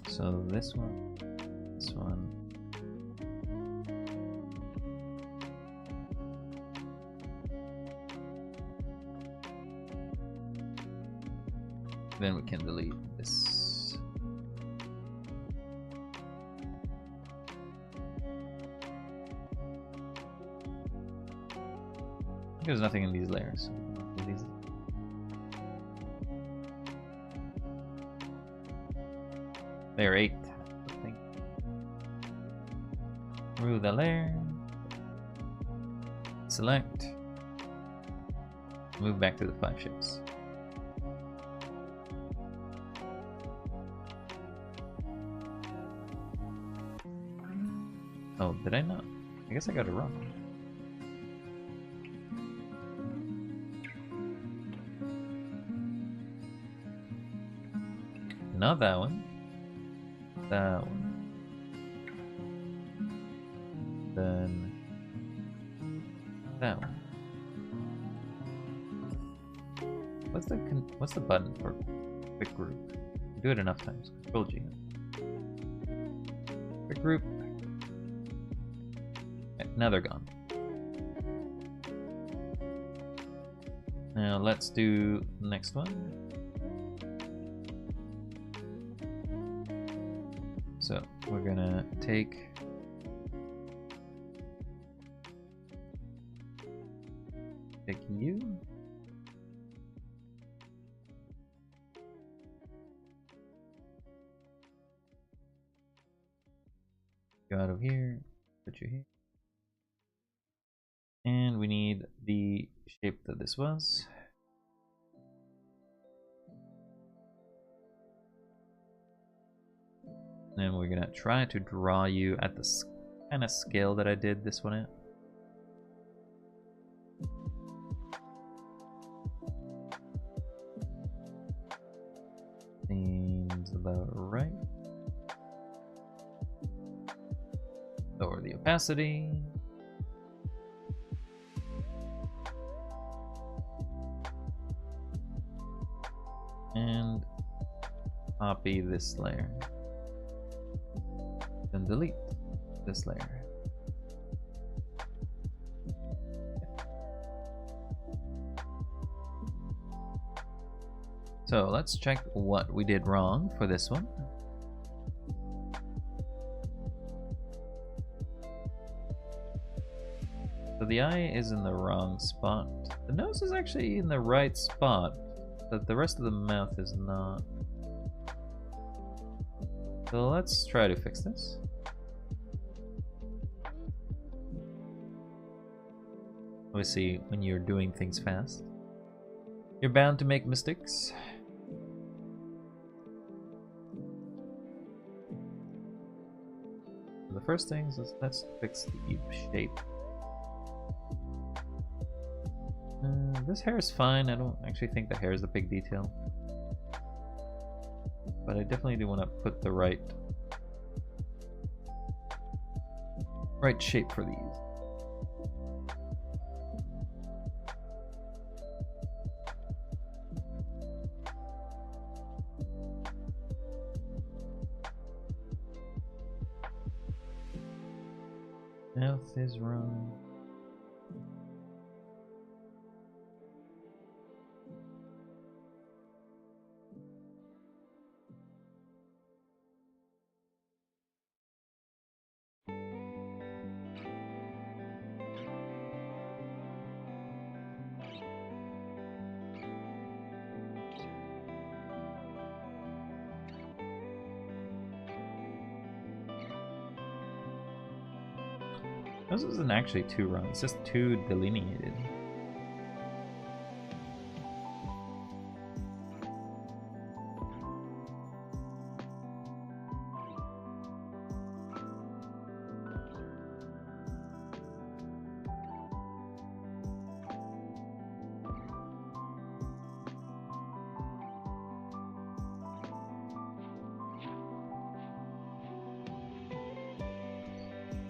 So this one, this one. Then we can delete this. There's nothing in these layers. So Layer 8, I think. Remove the layer. Select. Move back to the 5 shapes. Oh, did I not? I guess I got it wrong. Not that one. That one. Then that one. What's the button for quick group? Do it enough times. Control G. Quick group. Okay, now they're gone. Now let's do the next one. So we're gonna take you. Go out of here, put you here. And we need the shape that this was. And we're gonna try to draw you at the kind of scale that I did this one at. Seems about right. Lower the opacity. And copy this layer. Then delete this layer. So let's check what we did wrong for this one. So the eye is in the wrong spot. The nose is actually in the right spot, but the rest of the mouth is not. So let's try to fix this. Obviously, when you're doing things fast, you're bound to make mistakes. The first thing is let's fix the shape. This hair is fine. I don't actually think the hair is a big detail, but I definitely do want to put the right shape for these. Mouth is wrong. This isn't actually too wrong, it's just too delineated.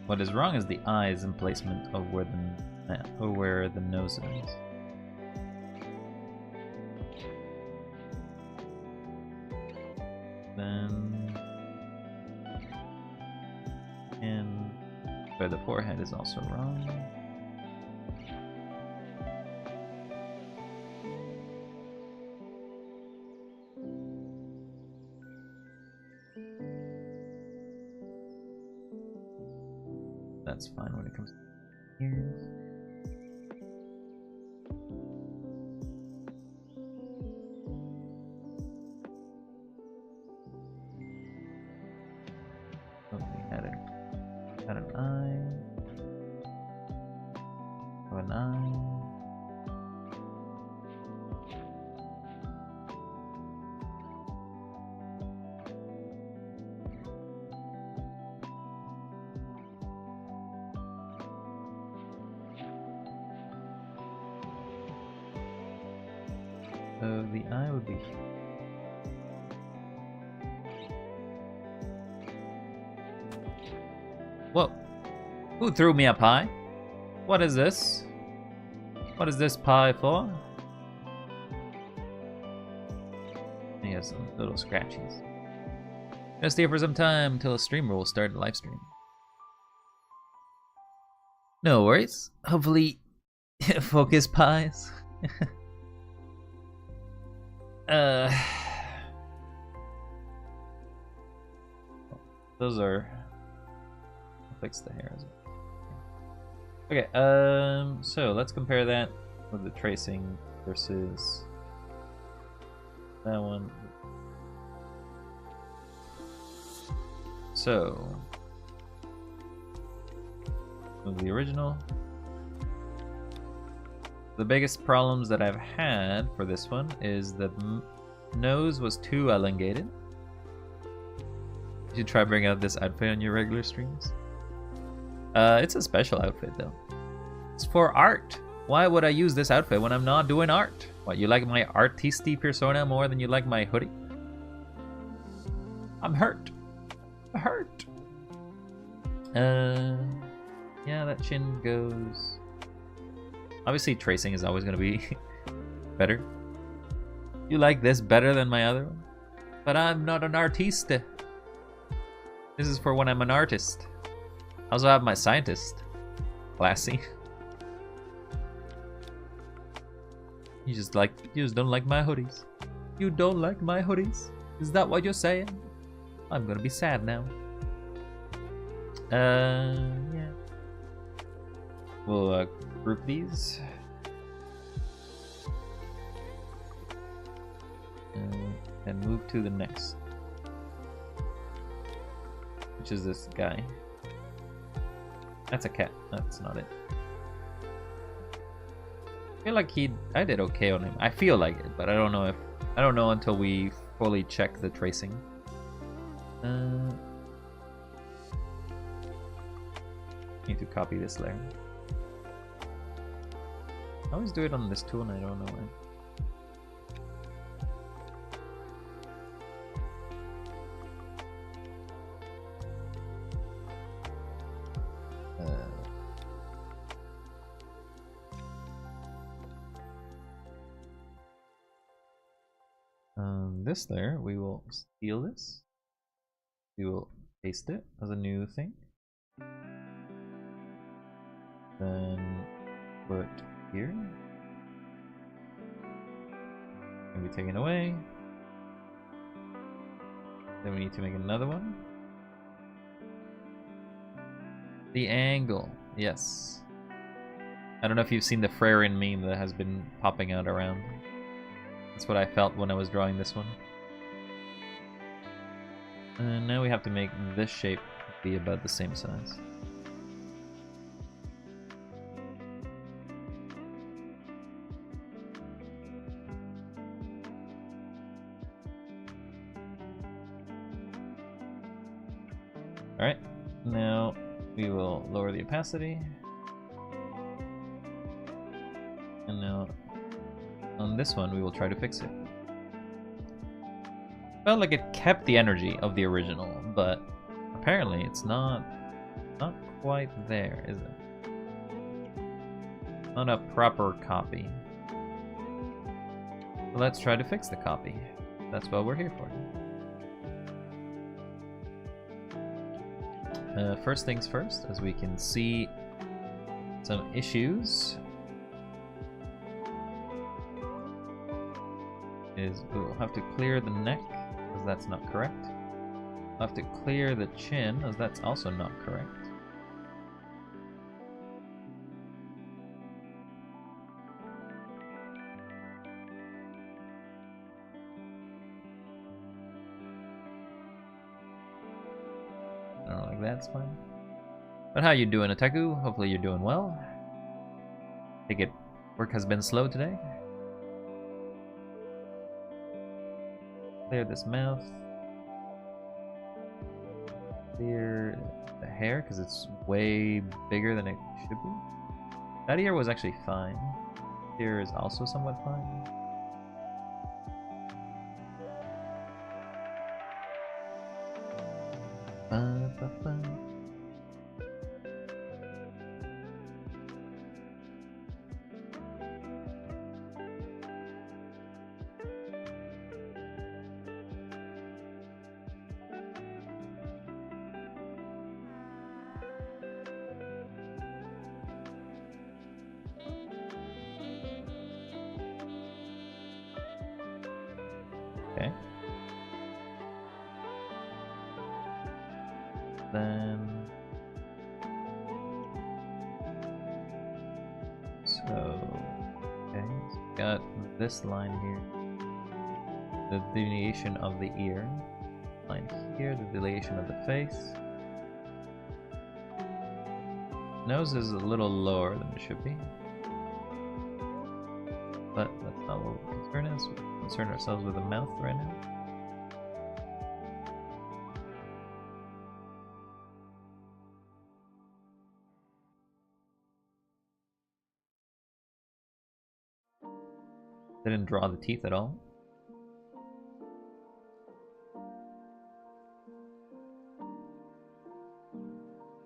What is wrong is the eyes and placement of where the nose is. Then, and where the forehead is also wrong. That's fine when it comes to ears. Oh, we had it. Got an eye. Have an eye. So the eye would be here. Whoa! Who threw me a pie? What is this? What is this pie for? He has some little scratchies. Gonna stay for some time until a streamer will start a live stream. No worries. Hopefully, focus pies. Those are. I'll fix the hair as well. Okay, so let's compare that with the tracing versus that one. So, with the original, the biggest problems that I've had for this one is the nose was too elongated. You should try bringing out this outfit on your regular streams. It's a special outfit though. It's for art. Why would I use this outfit when I'm not doing art? What, you like my artisty persona more than you like my hoodie? I'm hurt. I'm hurt. Yeah, that chin goes. Obviously, tracing is always gonna be better. You like this better than my other one? But I'm not an artiste. This is for when I'm an artist. I also have my scientist. Classy. You just don't like my hoodies. You don't like my hoodies? Is that what you're saying? I'm gonna be sad now. Yeah. We'll group these. And move to the next. Which is this guy. That's a cat. That's not it. I feel like I did okay on him. I feel like it, but I don't know until we fully check the tracing. Need to copy this layer. I always do it on this tool and I don't know why. This layer, we will steal this. We will paste it as a new thing. Then put here. Can be taken away. Then we need to make another one. The angle, yes. I don't know if you've seen the Freyrin meme that has been popping out around. That's what I felt when I was drawing this one. And now we have to make this shape be about the same size. Alright, now we will lower the opacity. And now on this one we will try to fix it. Felt like it kept the energy of the original, but apparently it's not quite there, is it? Not a proper copy. So let's try to fix the copy. That's what we're here for. First things first, as we can see some issues, is we'll have to clear the neck, as that's not correct. We'll have to clear the chin, as that's also not correct. I don't know, like that's fine. But how you doing, Otaku? Hopefully you're doing well. Take it. Work has been slow today. Clear this mouth. Clear the hair because it's way bigger than it should be. That ear was actually fine. Here is also somewhat fine. Okay. Then okay, so got this line here. The delineation of the ear. Line here, the delineation of the face. Nose is a little lower than it should be. But that's not what we're concerned is. We're concerned ourselves with the mouth right now. Didn't draw the teeth at all.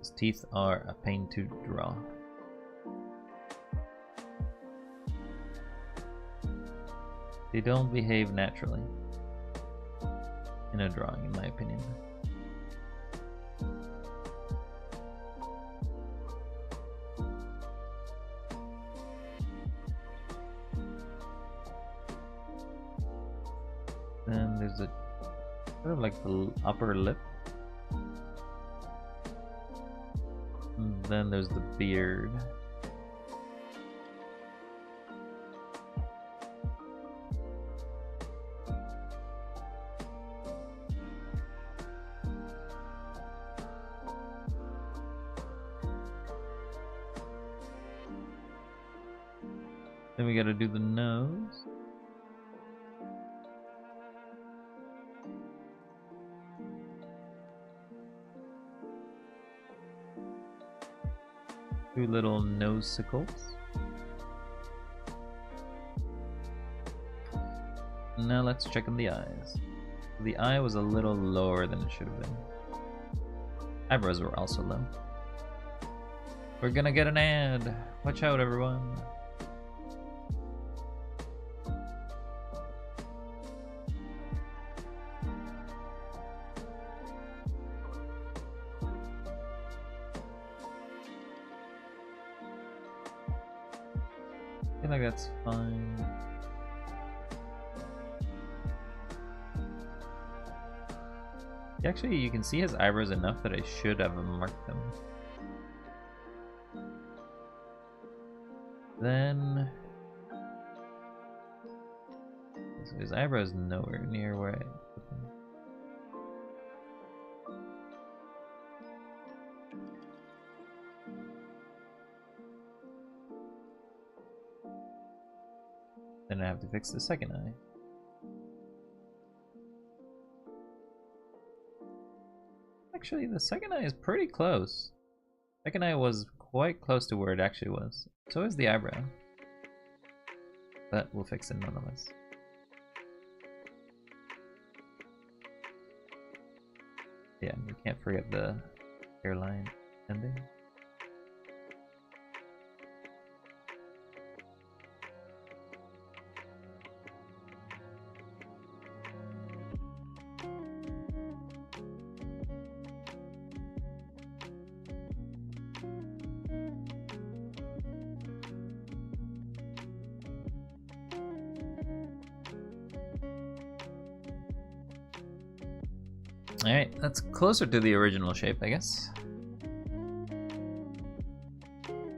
His teeth are a pain to draw. They don't behave naturally in a drawing, in my opinion. Then there's a sort of like the upper lip. And then there's the beard. Then we gotta do the nose. Two little nosicles. Now let's check on the eyes. The eye was a little lower than it should have been. Eyebrows were also low. We're gonna get an ad. Watch out, everyone. I feel like that's fine. Actually, you can see his eyebrows enough that I should have marked them. Then so his eyebrows nowhere near where I put them. Then I have to fix the second eye. Actually, the second eye is pretty close. Second eye was quite close to where it actually was. So is the eyebrow. But we'll fix it nonetheless. Yeah, we can't forget the hairline ending. Alright, that's closer to the original shape, I guess.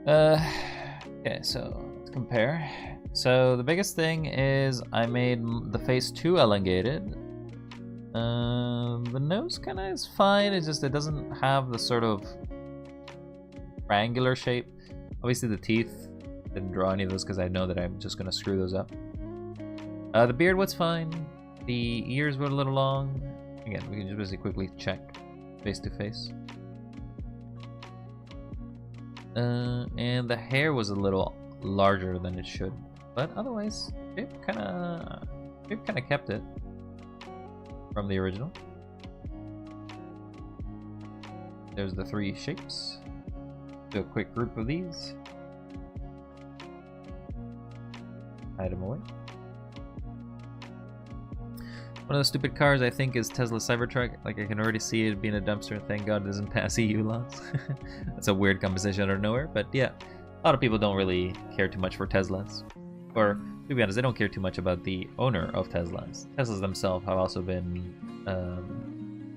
Okay, so let's compare. So the biggest thing is I made the face too elongated. The nose kind of is fine, it's just it doesn't have the sort of triangular shape. Obviously the teeth, didn't draw any of those because I know that I'm just gonna screw those up. The beard was fine. The ears were a little long. Again, we can just basically quickly check face to face. And the hair was a little larger than it should, but otherwise, shape kind of kept it from the original. There's the 3 shapes. Do a quick group of these. Hide them away. One of the stupid cars I think is Tesla Cybertruck. Like I can already see it being a dumpster. Thank God it doesn't pass EU laws. That's a weird composition out of nowhere, but yeah, a lot of people don't really care too much for Teslas. Or to be honest, they don't care too much about the owner of Teslas. Teslas themselves have also been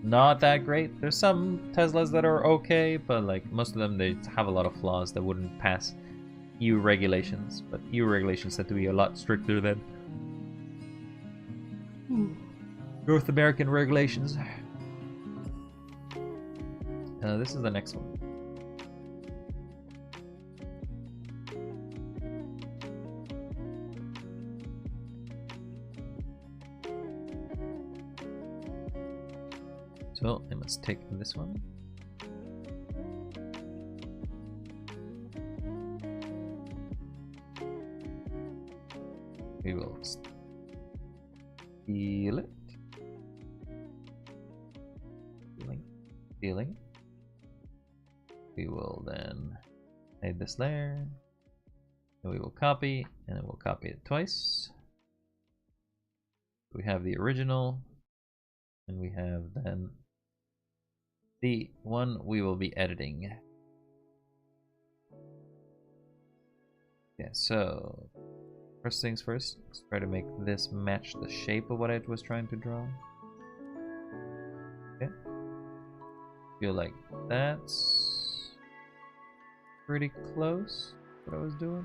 not that great. There's some Teslas that are okay, but like most of them, they have a lot of flaws that wouldn't pass EU regulations. But EU regulations tend to be a lot stricter than North American regulations. This is the next one. So I must take this one. We will steal it. Stealing. We will then hide this layer. And we will copy, and then we'll copy it twice. We have the original, and we have then the one we will be editing. Yeah, so first things first, let's try to make this match the shape of what I was trying to draw. Okay. Feel like that's pretty close to what I was doing.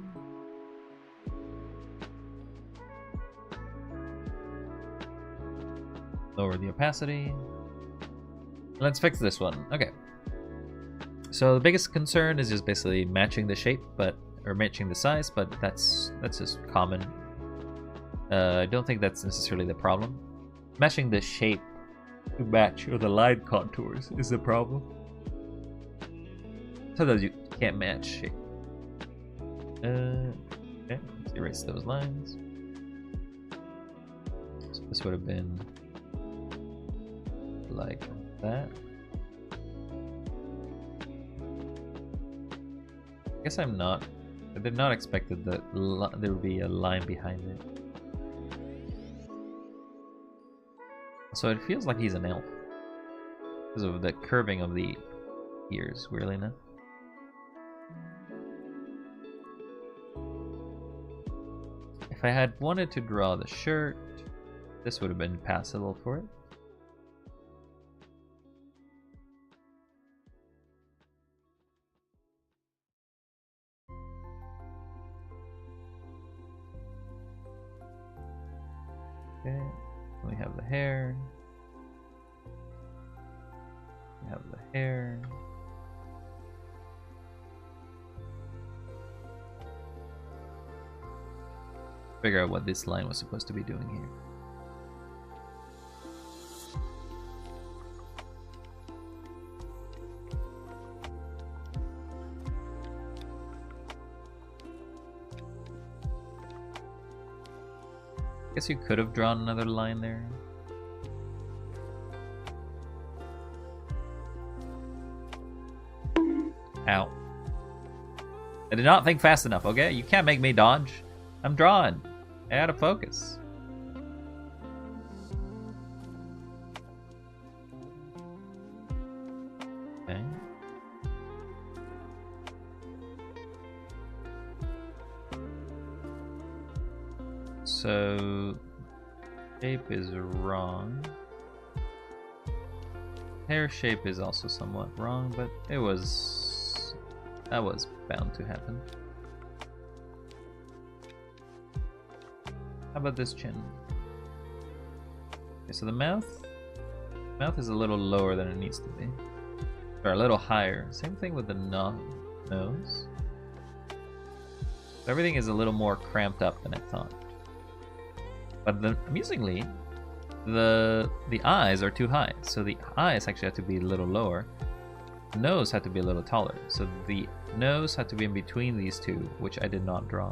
Lower the opacity. Let's fix this one. Okay. So the biggest concern is just basically matching the shape, or matching the size, but that's just common. I don't think that's necessarily the problem. Matching the shape to match or the line contours is the problem. Sometimes you can't match shape. Okay, let's erase those lines. So this would have been like that. I guess I did not expect that there would be a line behind it. So it feels like he's an elf because of the curving of the ears, weirdly enough. If I had wanted to draw the shirt, this would have been passable for it. Okay, we have the hair. We have the hair. Figure out what this line was supposed to be doing here. Guess you could have drawn another line there. Ow. I did not think fast enough, okay? You can't make me dodge. I'm drawing. Out of focus. Okay. So shape is wrong. Hair shape is also somewhat wrong, but that was bound to happen. How about this chin? Okay, so the mouth is a little lower than it needs to be. Or a little higher. Same thing with the nose. Everything is a little more cramped up than I thought. But amusingly, the eyes are too high, so the eyes actually have to be a little lower. The nose had to be a little taller, so the nose had to be in between these two, which I did not draw.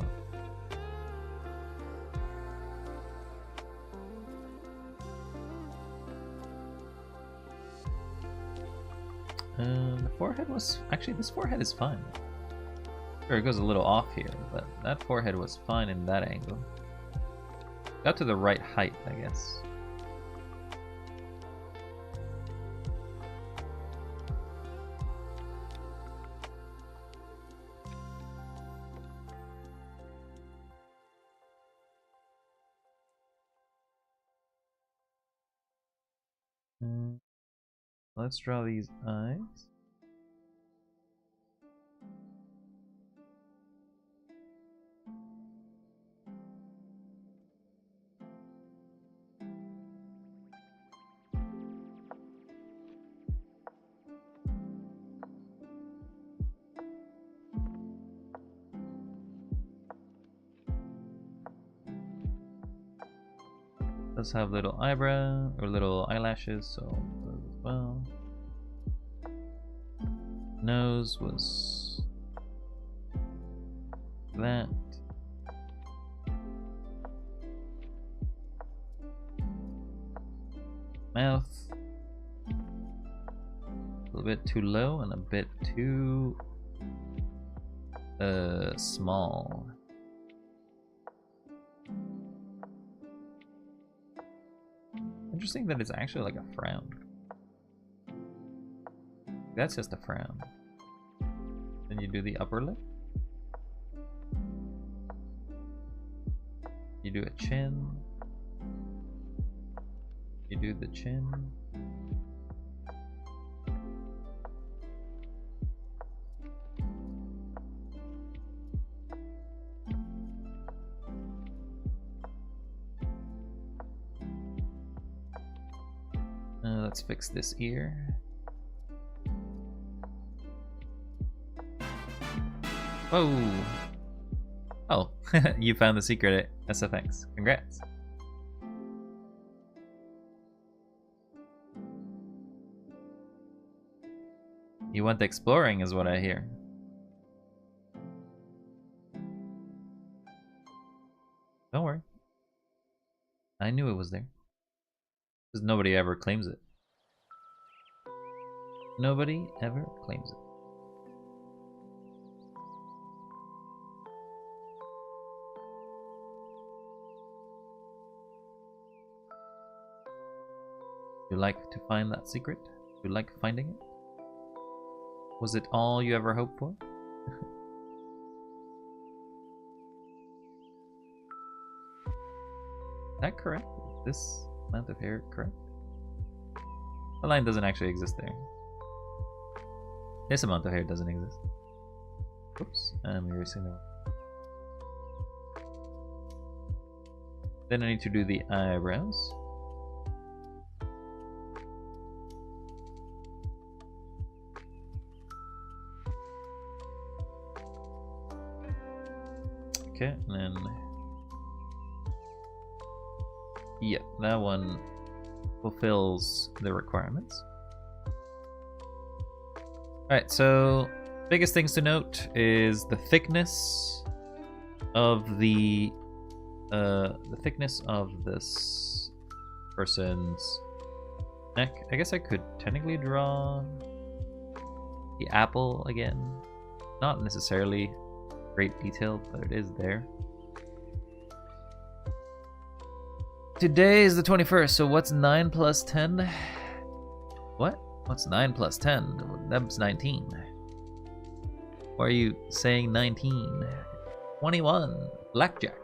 The forehead was... Actually, this forehead is fine. Sure, it goes a little off here, but that forehead was fine in that angle. Got to the right height, I guess. Let's draw these eyes. Does have little eyebrow or little eyelashes, so those as well. Nose was that. Mouth a little bit too low and a bit too small. Interesting that it's actually like a frown. That's just a frown. Then you do the upper lip. You do a chin. You do the chin. Let's fix this ear. Whoa! Oh, you found the secret at SFX. Congrats. You went exploring is what I hear. Don't worry. I knew it was there. Because nobody ever claims it. Nobody ever claims it. You like to find that secret? You like finding it? Was it all you ever hoped for? Is that correct? Is this amount of hair correct? The line doesn't actually exist there. This amount of hair doesn't exist. Oops, I'm erasing that one. Then I need to do the eyebrows. Okay, and then yeah, that one fulfills the requirements. Alright, so biggest things to note is the thickness of the thickness of this person's neck. I guess I could technically draw the apple again. Not necessarily great detail, but it is there. Today is the 21st, so what's 9 plus 10? What? What's 9 plus 10? That's 19. Why are you saying 19? 21. Blackjack.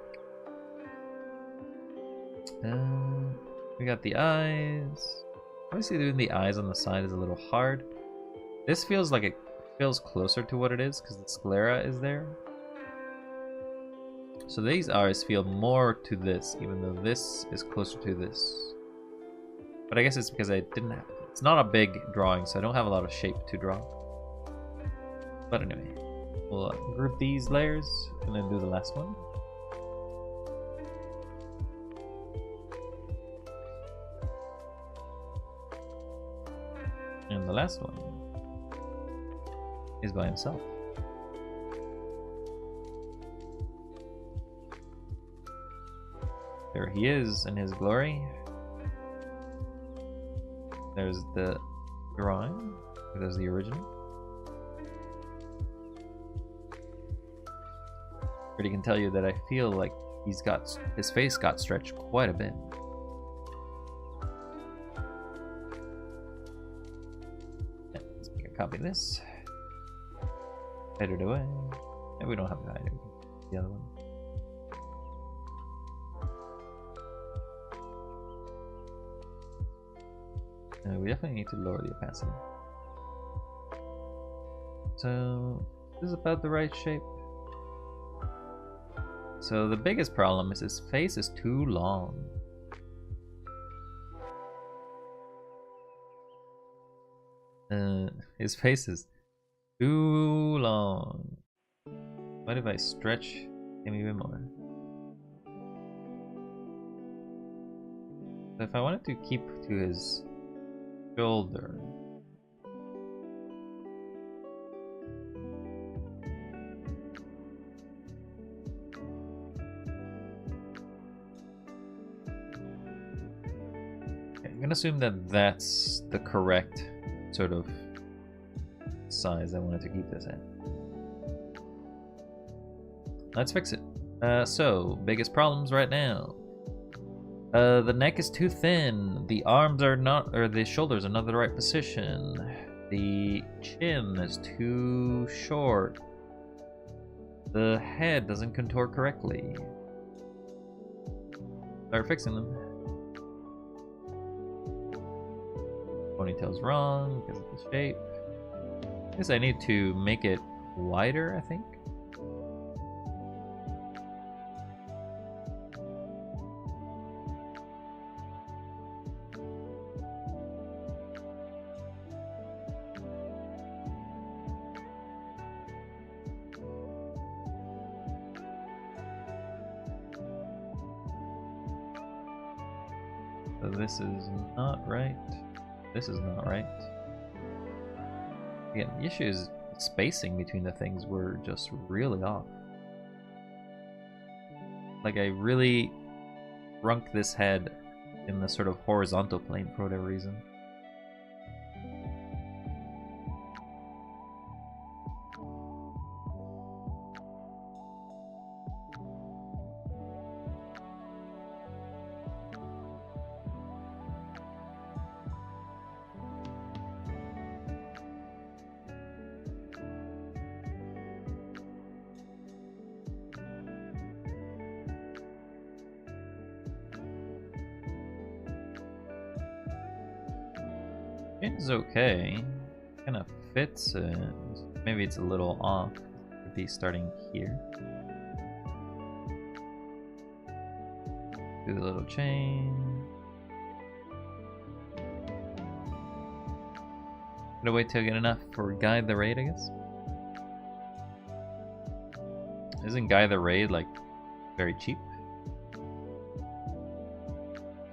We got the eyes. Obviously doing the eyes on the side is a little hard. This feels like it feels closer to what it is because the sclera is there. So these eyes feel more to this, even though this is closer to this. But I guess it's because I didn't have... It's not a big drawing, so I don't have a lot of shape to draw. But anyway. We'll group these layers and then do the last one. And the last one is by himself. There he is in his glory. There's the drawing. There's the original. Already can tell you that I feel like his face got stretched quite a bit. Yeah, let's make a copy of this. Hide it away. And we don't have to hide it. The other one. We definitely need to lower the opacity. So, this is about the right shape. So the biggest problem is his face is too long. His face is too long. What if I stretch him even more? So if I wanted to keep to his shoulder. Okay, I'm gonna assume that that's the correct sort of size I wanted to keep this at. Let's fix it. So, biggest problems right now. The neck is too thin. The arms are not, or the shoulders are not the right position. The chin is too short. The head doesn't contour correctly. Start fixing them. Ponytail's wrong because of the shape. I guess I need to make it wider, I think. So this is not right. This is not right. Again, the issue is spacing between the things were just really off. Like I really shrunk this head in the sort of horizontal plane for whatever reason. It's okay. Kind of fits it. Maybe it's a little off. It could be starting here. Do the little chain. Gotta wait till I get enough for Guide the Raid, I guess. Isn't Guide the Raid like very cheap?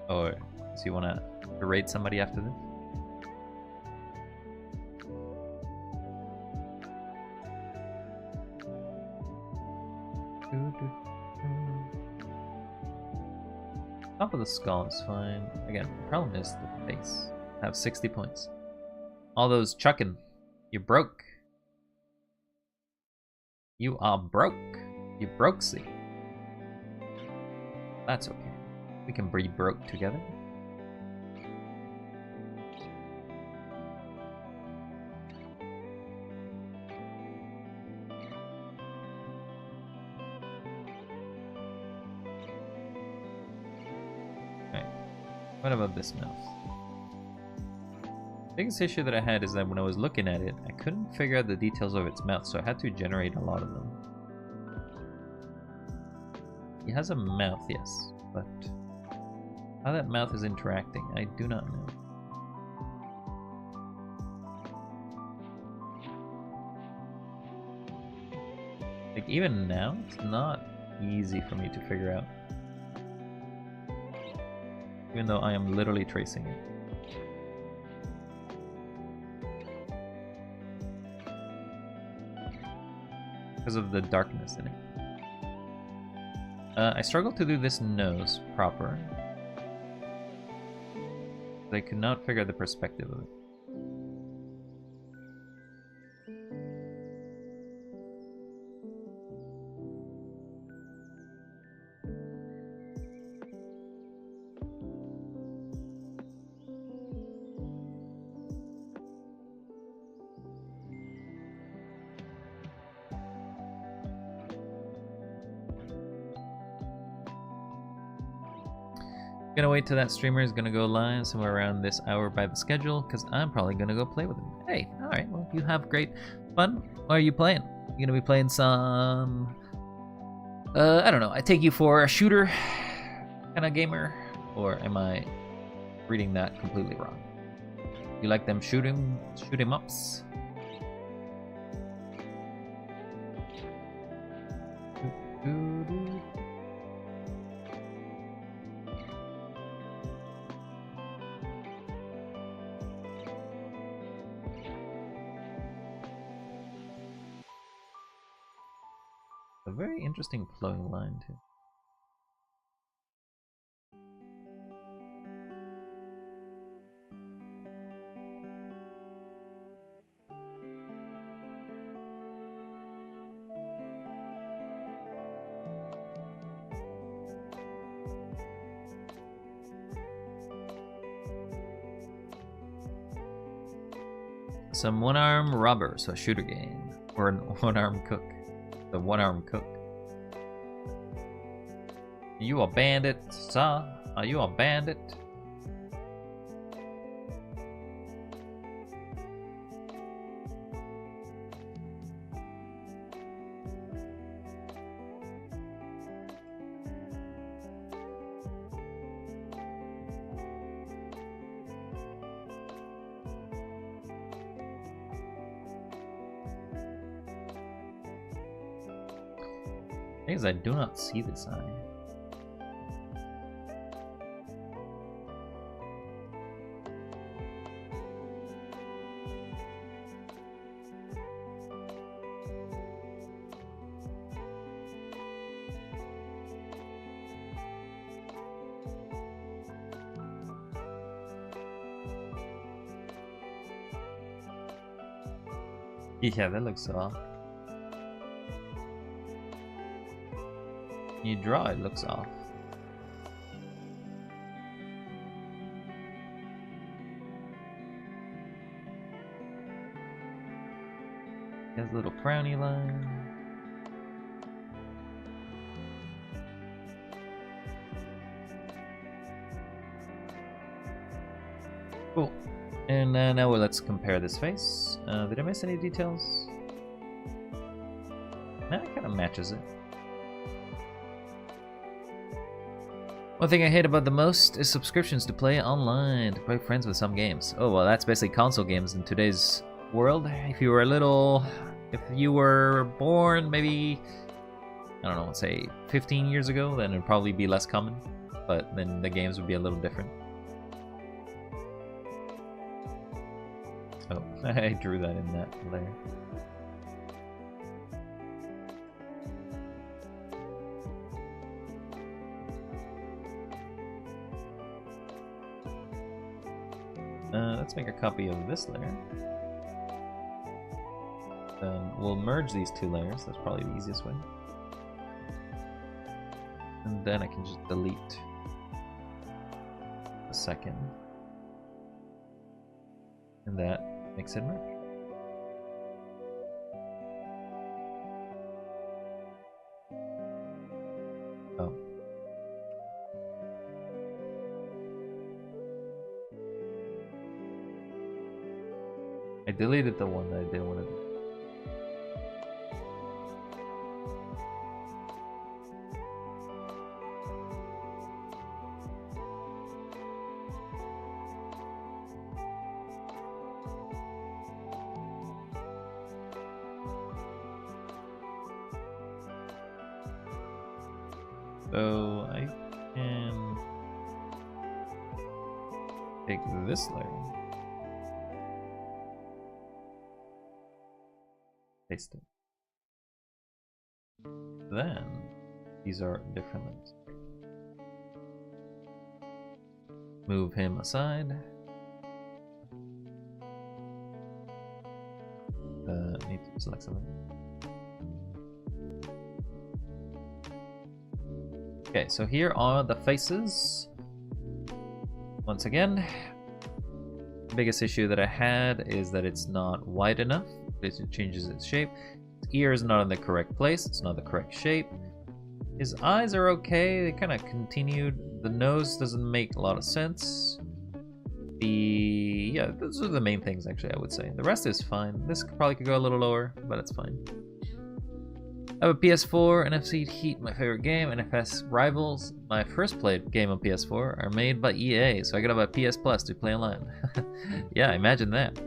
Or do you want to raid somebody after this? Top of the skull is fine. Again, the problem is the face. I have 60 points. All those chucking. You broke. You are broke. You brokesy. That's okay. We can be broke together. What about this mouth? The biggest issue that I had is that when I was looking at it, I couldn't figure out the details of its mouth, so I had to generate a lot of them. He has a mouth, yes, but how that mouth is interacting, I do not know. even now, it's not easy for me to figure out. Even though I am literally tracing it. Because of the darkness in it. I struggle to do this nose proper. I could not figure out the perspective of it. Gonna wait till that streamer is gonna go live somewhere around this hour by the schedule, because I'm probably gonna go play with him. Hey, alright, well, you have great fun. What are you playing? You gonna be playing some... I don't know, I take you for a shooter kind of gamer? Or am I reading that completely wrong? You like them shoot 'em ups? A very interesting flowing line too. Some one-arm robber, so a shooter game. Or an one-arm cook. The one-arm cook. You a bandit, sir? Are you a bandit? Things I do not see this eye. Yeah, that looks off. You draw, it looks off. Has a little frowny line. Cool. And now let's compare this face. Did I miss any details? Nah, it kind of matches it. One thing I hate about the most is subscriptions to play online, to play friends with some games. Oh, well, that's basically console games in today's world. If you were born maybe, I don't know, let's say 15 years ago, then it'd probably be less common. But then the games would be a little different. Oh, I drew that in that layer. Let's make a copy of this layer. Then we'll merge these two layers. That's probably the easiest way. And then I can just delete the second. And that makes it merge. Oh. I deleted the one that I didn't want to do. So I can take this layer, paste it. Then these are different layers. Move him aside. Need to select something. Okay, so here are the faces. Once again, the biggest issue that I had is that it's not wide enough. It changes its shape. His ear is not in the correct place. It's not the correct shape. His eyes are okay. They kind of continued. The nose doesn't make a lot of sense. Yeah, those are the main things actually, I would say. The rest is fine. This probably could go a little lower, but it's fine. I have a PS4, NFC Heat, my favorite game, NFS Rivals. My first played game on PS4 are made by EA, so I gotta buy PS Plus to play online. Yeah, imagine that.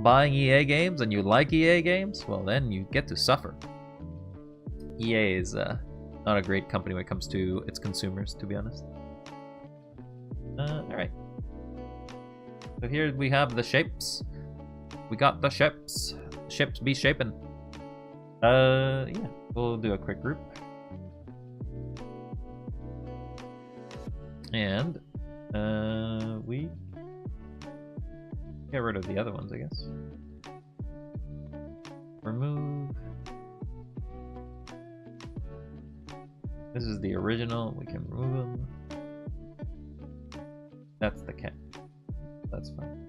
Buying EA games and you like EA games? Well, then you get to suffer. EA is not a great company when it comes to its consumers, to be honest. Alright. So here we have the shapes. We got the shapes. Ships be shaping. Yeah, we'll do a quick group. And we get rid of the other ones, I guess. Remove. This is the original. We can remove them. That's the cat. That's fine.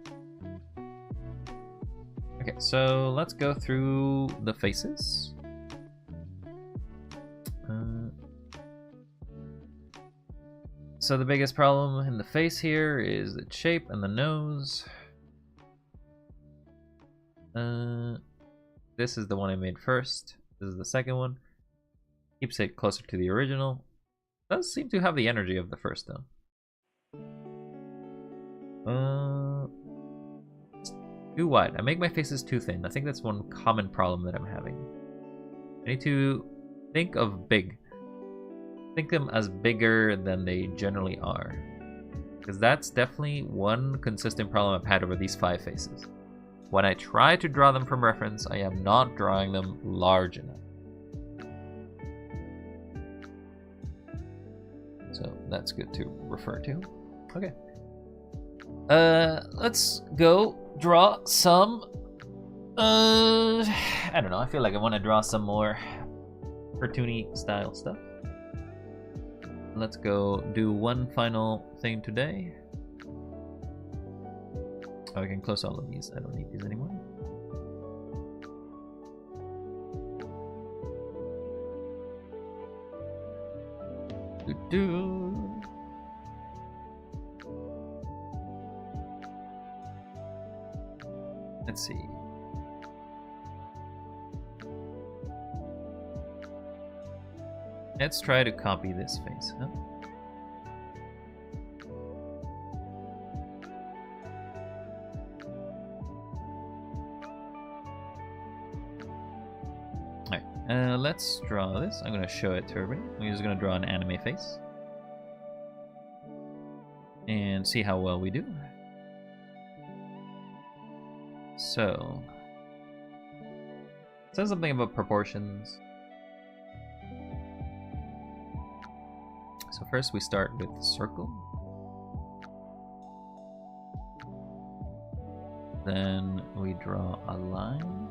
Okay, so let's go through the faces. So the biggest problem in the face here is the shape and the nose. This is the one I made first. This is the second one. Keeps it closer to the original. Does seem to have the energy of the first though. Too wide. I make my faces too thin. I think that's one common problem that I'm having. I need to think of big. Think them as bigger than they generally are. Because that's definitely one consistent problem I've had over these 5 faces. When I try to draw them from reference, I am not drawing them large enough. So that's good to refer to. Okay. Let's go draw some, I don't know, I feel like I want to draw some more cartoony style stuff. Let's go do one final thing today. Oh, I can close all of these. I don't need these anymore. Let's see. Let's try to copy this face, huh? Alright, let's draw this. I'm gonna show it to everybody. I'm just gonna draw an anime face. And see how well we do. So, it says something about proportions. So first we start with the circle. Then we draw a line.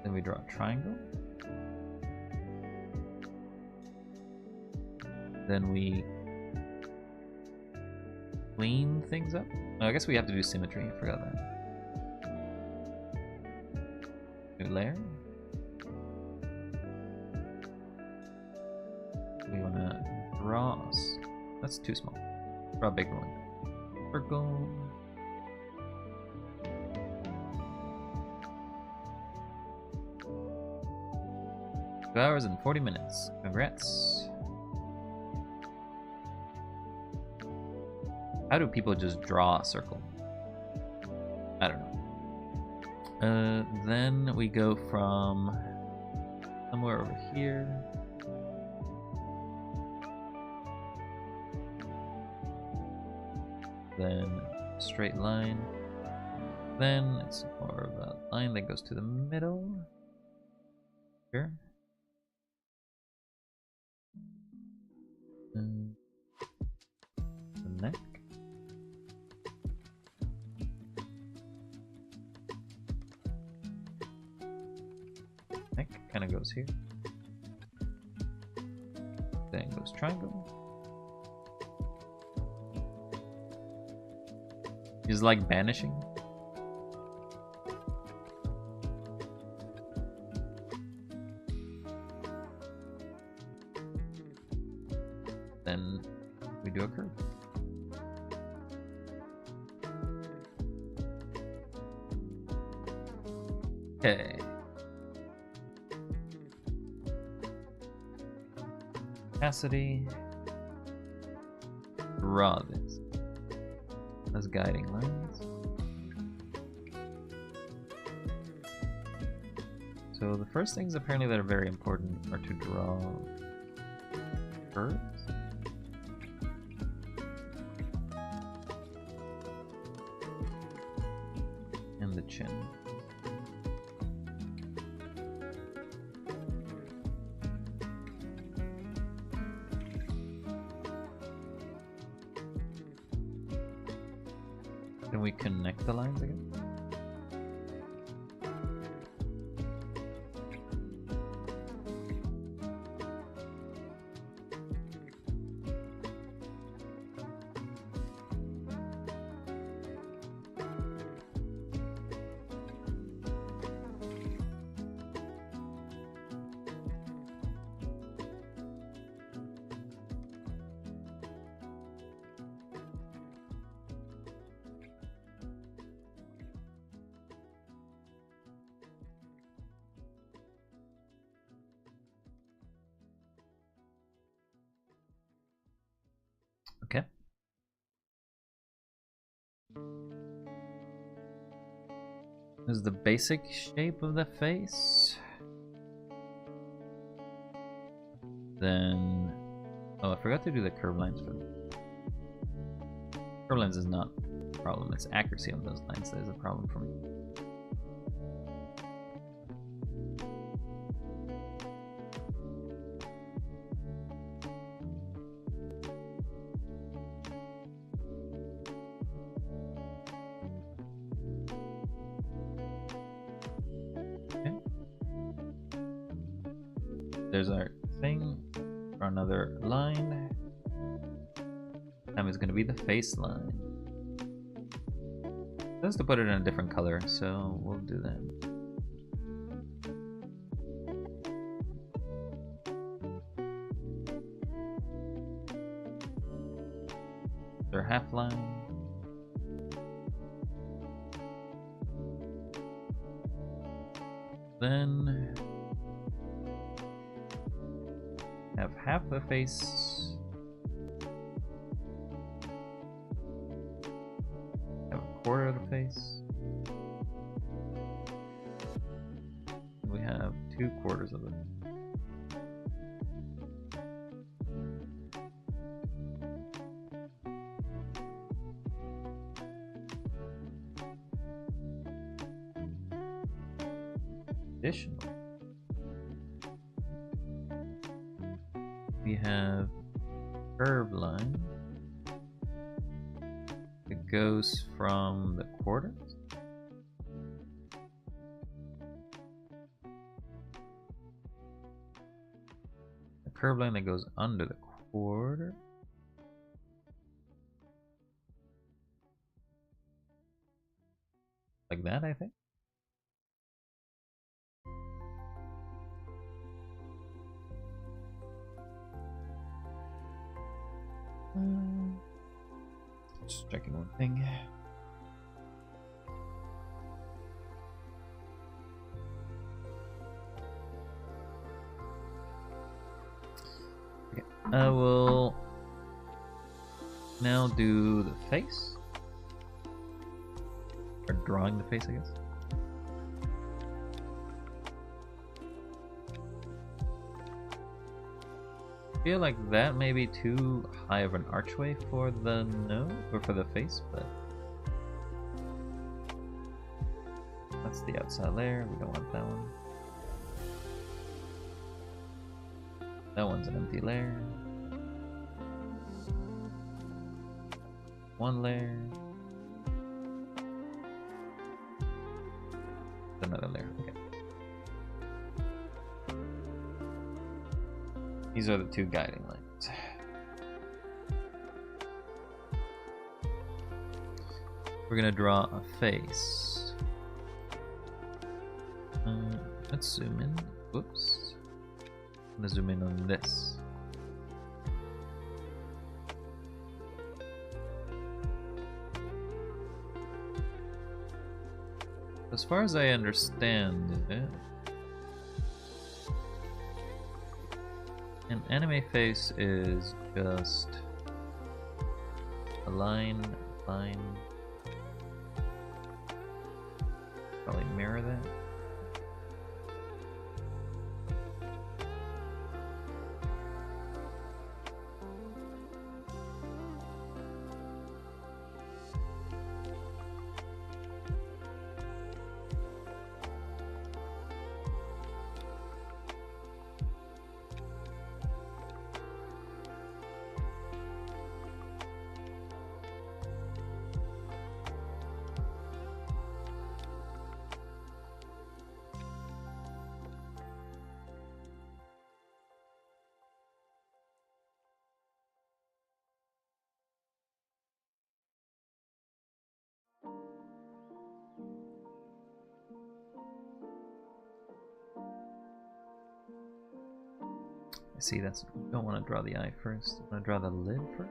Then we draw a triangle. Then we clean things up. Oh, I guess we have to do symmetry. I forgot that. New layer. We want to draw. That's too small. Draw a big one. Circle. 2 hours and 40 minutes. Congrats. How do people just draw a circle? I don't know. Then we go from somewhere over here. Then straight line. Then it's more of a line that goes to the middle. Here. And the neck. Neck kind of goes here. Then goes triangle. Is like banishing. Then we do a curve. Okay. Opacity. Draw this as guiding lines. So the first things apparently that are very important are to draw curves. And the chin. Can we connect the lines again? Okay. This is the basic shape of the face. Then, oh, I forgot to do the curve lines for them. Curve lines is not a problem, it's accuracy on those lines that is a problem for me. There's our thing for another line. This time is going to be the face line. Let's to put it in a different color, so we'll do that. Their half line. Then have half the face, have a quarter of the face, and we have 2/4 of it. Additionally, we have curve line that goes from the quarters a curve line that goes under the quarter, like that, I think. Just checking one thing. Okay, I will now do the face. Or drawing the face, I guess. feel like that may be too high of an archway for the nose or for the face, but that's the outside layer. We don't want that one. That one's an empty layer. One layer. Another layer. Okay. These are the two guiding lines. We're gonna draw a face. Let's zoom in. Whoops. I'm gonna zoom in on this. As far as I understand it, an anime face is just a line, probably mirror that. I see that's, don't want to draw the eye first. I want to draw the lid first.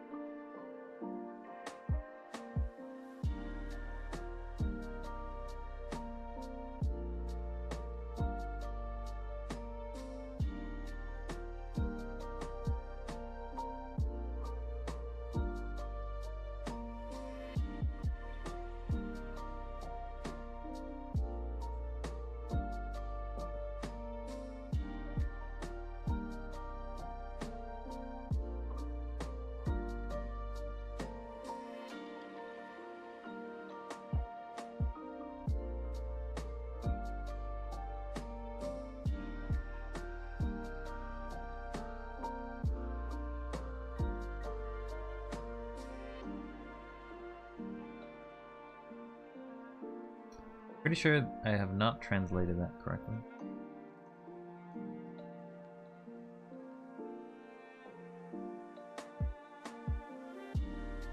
Pretty sure I have not translated that correctly.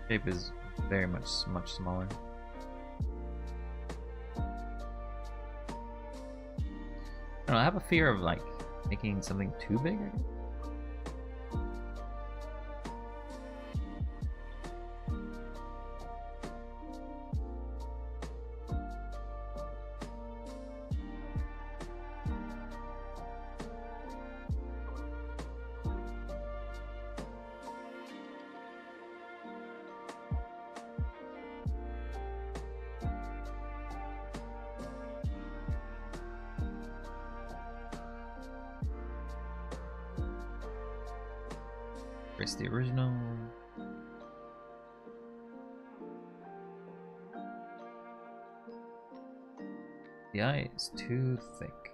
Shape is very much smaller. I don't know, I have a fear of like making something too big, I guess. Erase the original. The eye is too thick.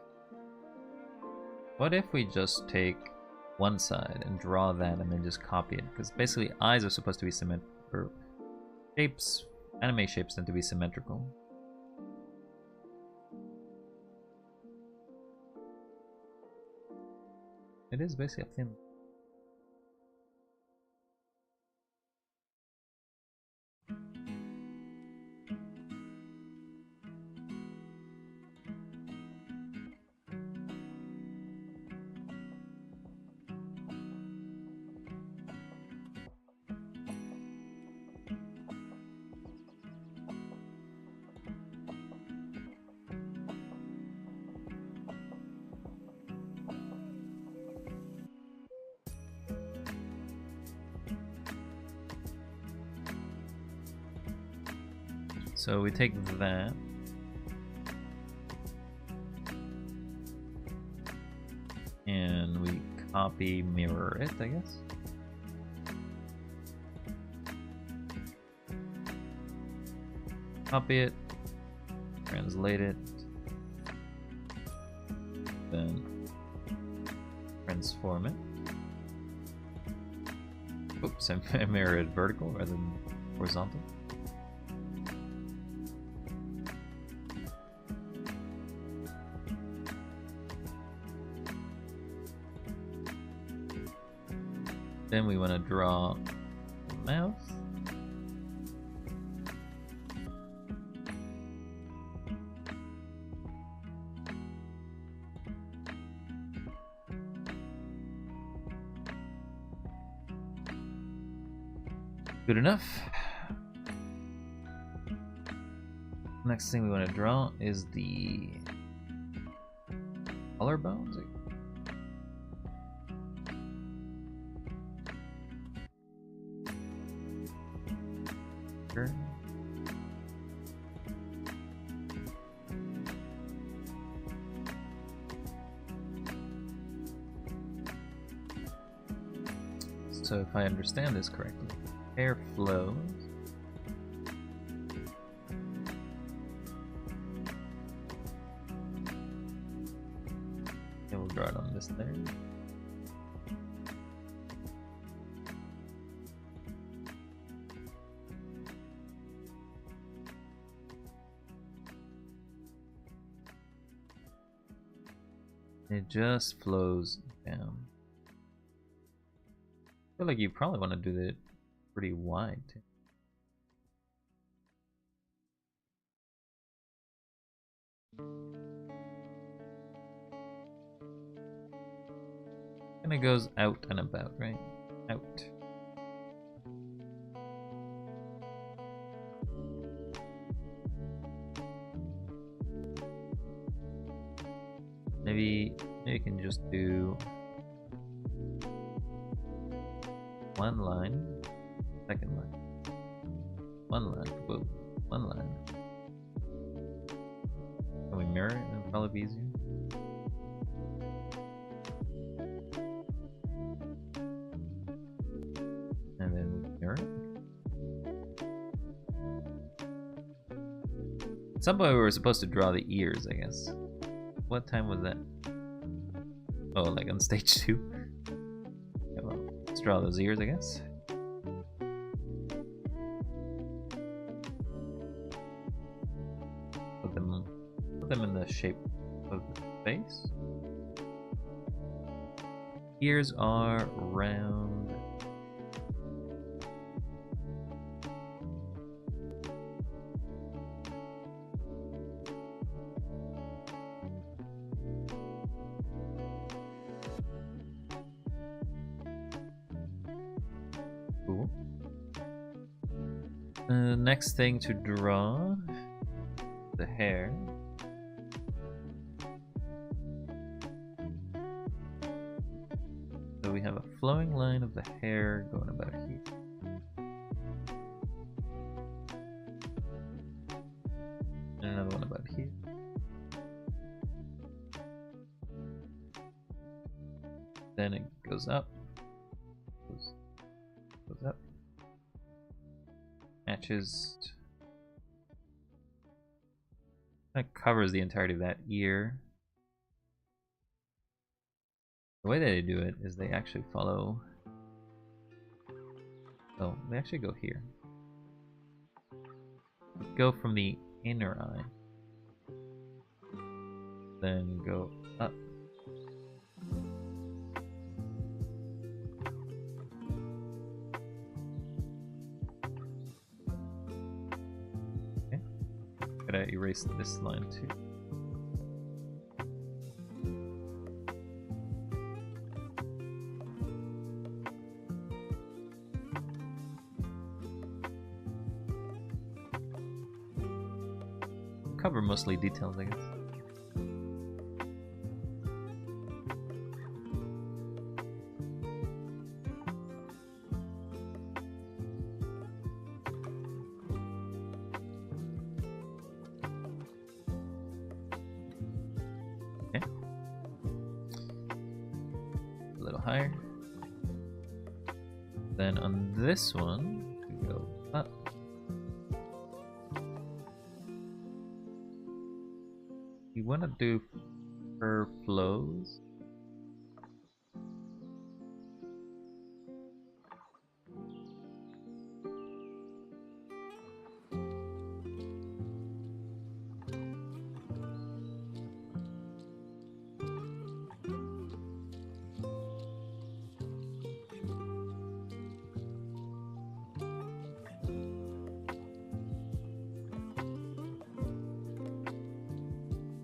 What if we just take one side and draw that and then just copy it? Because basically eyes are supposed to be symmetrical. Shapes, anime shapes tend to be symmetrical. It is basically a thin. So we take that. And we copy, mirror it, I guess. Copy it, translate it, then transform it. Oops, I mirrored vertical rather than horizontal. Then we want to draw the mouth. Good enough. Next thing we want to draw is the collarbones. Sure. So if I understand this correctly, air flows. And we'll draw it on this there. It just flows down. I feel like you probably want to do it pretty wide too. And it goes out and about, right? Out. Maybe you can just do one line, second line, one line, whoa, one line. Can we mirror it? That'll probably be easier. And then mirror it. At some point we were supposed to draw the ears, I guess. What time was that? Oh, like on stage 2? Yeah, well, let's draw those ears, I guess. Put them in the shape of the face. Ears are round. Cool. Next thing to draw, the hair. So we have a flowing line of the hair going about here. And another one about here. Then it goes up. Goes up. Matches. That covers the entirety of that ear. The way that they do it is they actually follow. Oh, they actually go here. Go from the inner eye. Then go up. Okay. Gotta erase this line too. Cover mostly details, I guess. higher. Then on this one, we go up. We want to do per flows.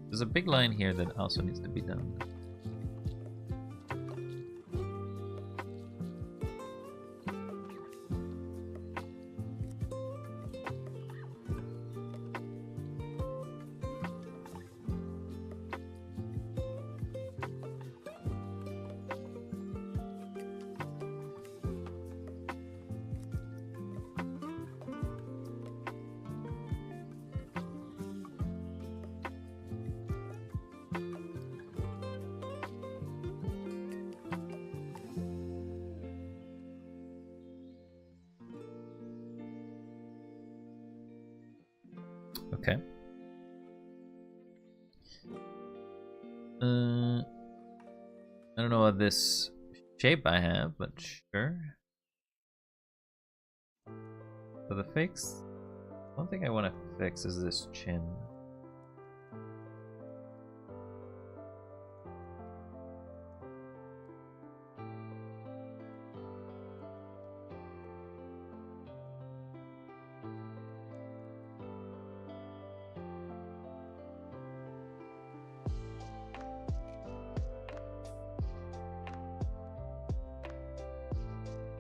There's a big line here that also needs to be done. Okay. I don't know what this shape I have, but sure. So the fix, one thing I want to fix is this chin.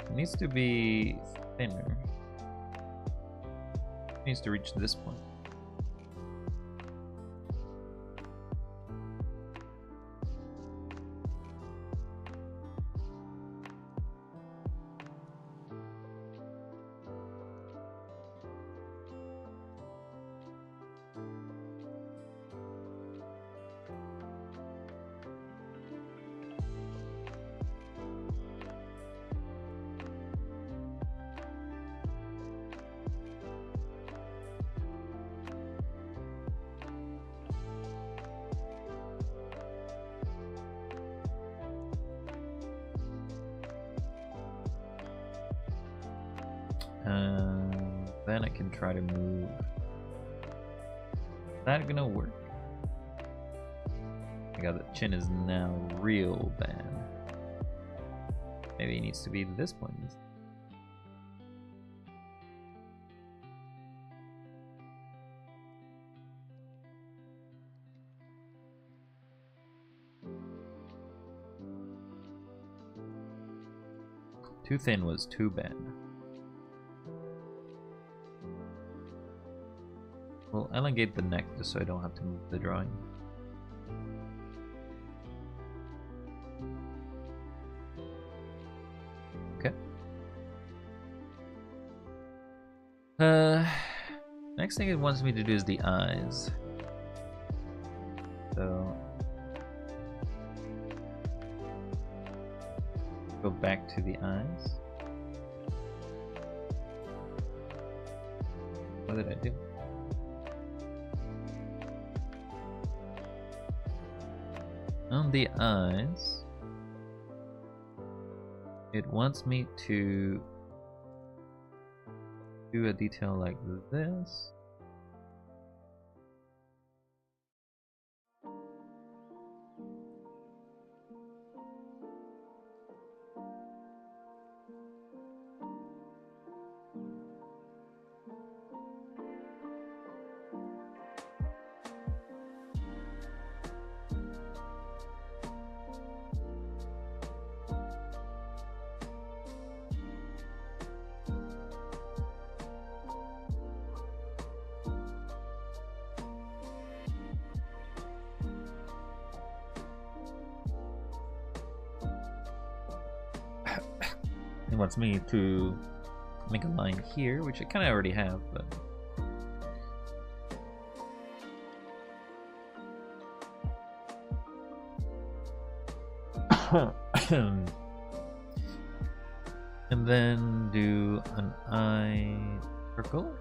It needs to be thinner. It needs to reach this point. Then I can try to move. Is that gonna work? My god, the chin is now real bad. Maybe it needs to be this point. Too thin was too bad. We'll elongate the neck just so I don't have to move the drawing. Okay. Next thing it wants me to do is the eyes. So go back to the eyes. What did I do? On the eyes, it wants me to do a detail like this. It wants me to make a line here, which I kind of already have, but And then do an eye circle.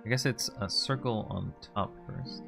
I guess it's a circle on top first.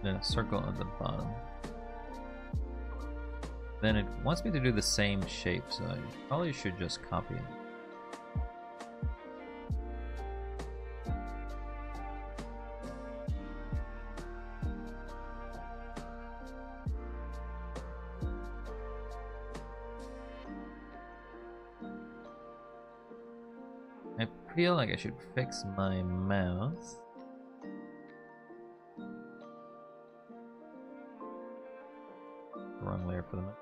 Then a circle at the bottom. Then it wants me to do the same shape, so I probably should just copy it. I feel like I should fix my mouse. Wrong layer for the mouse.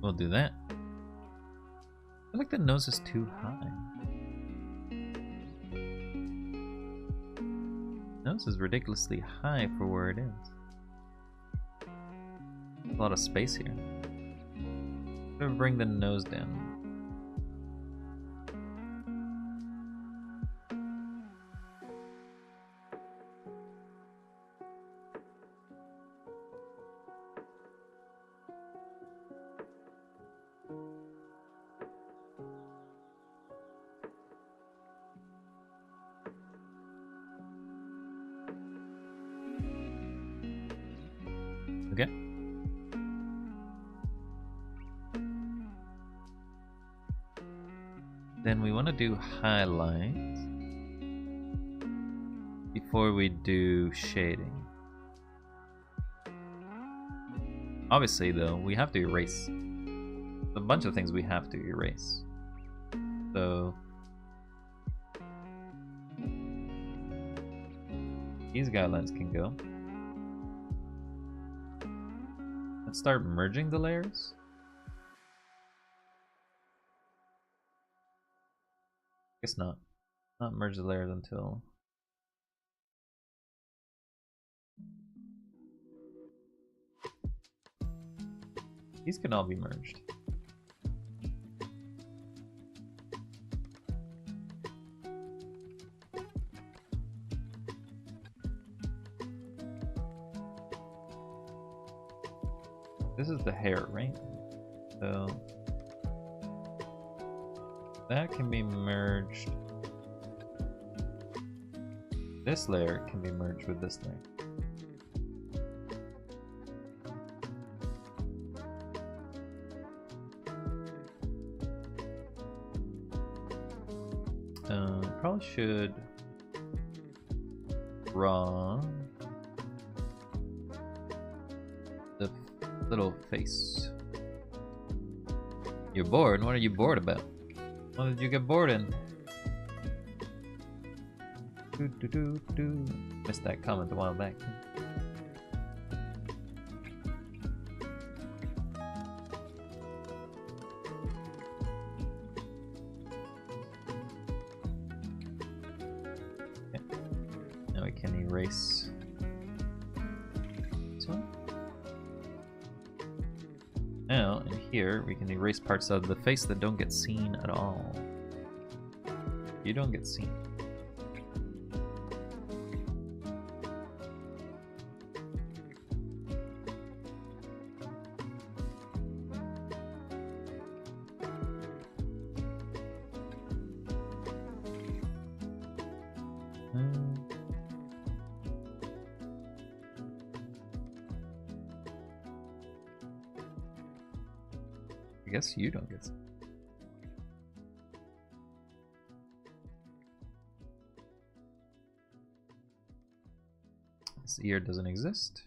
We'll do that. I feel like the nose is too high. Nose is ridiculously high for where it is. A lot of space here. I'm gonna bring the nose down. Okay. Then we want to do highlights before we do shading. Obviously though, we have to erase a bunch of things we have to erase. So these guidelines can go. Let's start merging the layers. Guess not. Not merge the layers until these can all be merged. This is the hair, right? So that can be merged. This layer can be merged with this layer. Probably should draw the little face. You're bored? What are you bored about? What did you get bored in? Missed that comment a while back. Okay. Now we can erase this one. Now, in here, we can erase parts of the face that don't get seen at all. You don't get seen. I guess you don't get some. This ear doesn't exist,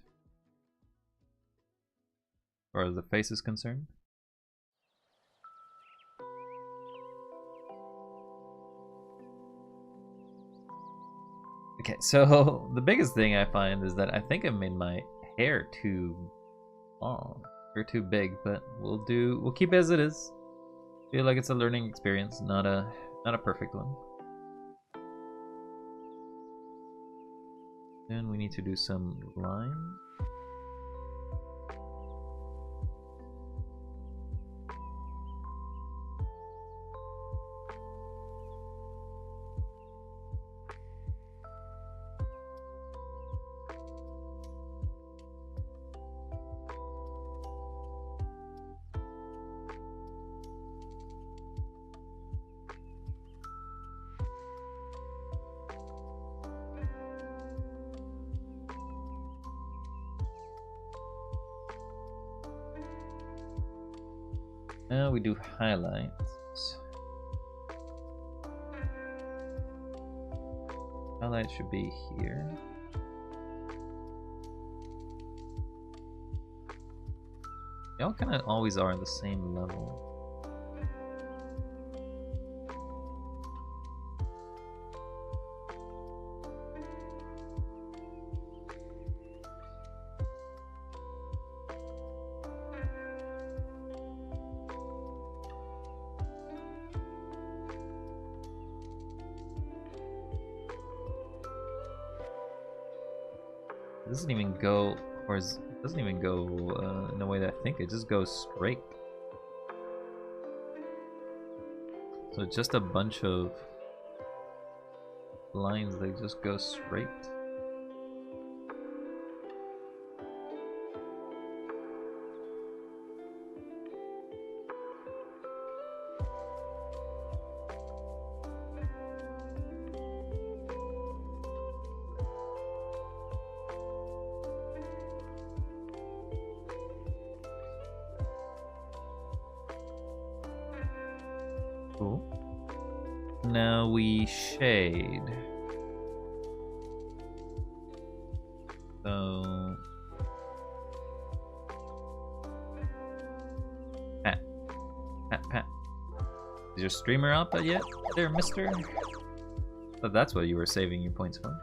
as far as the face is concerned. Okay, so the biggest thing I find is that I think I made my hair too long or too big, but we'll keep it as it is. Feel like it's a learning experience, not a perfect one. And we need to do some lines. Now we do highlights. Highlight should be here. They all kind of always are at the same level. It doesn't even go, or it doesn't even go in the way that I think. It just goes straight. So it's just a bunch of lines that just go straight. Cool. Now we shade. So pat, pat. Is your streamer up yet, there, mister? But that's what you were saving your points for.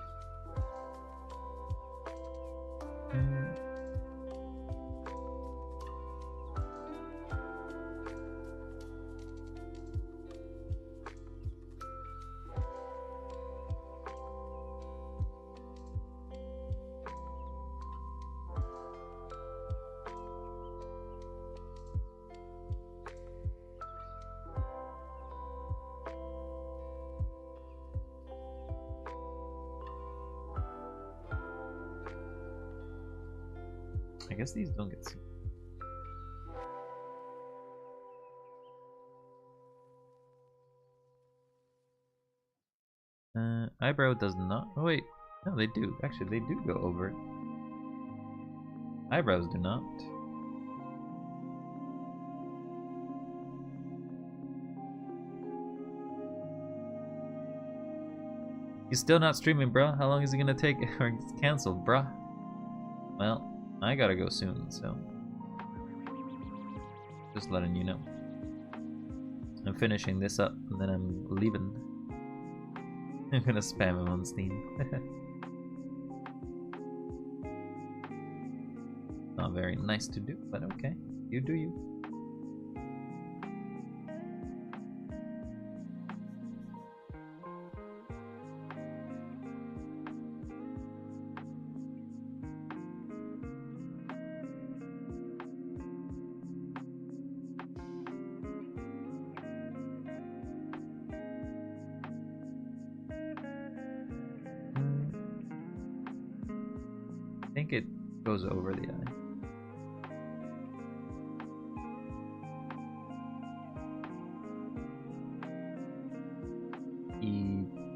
I guess these don't get seen. Eyebrow does not. Oh wait, no, they do. Actually, they do go over. Eyebrows do not. He's still not streaming, bruh. How long is it gonna take? Or it's canceled, bruh. Well, I gotta go soon, so just letting you know. I'm finishing this up, and then I'm leaving. I'm gonna spam him on Steam. Not very nice to do, but okay. You do you. I think it goes over the eye.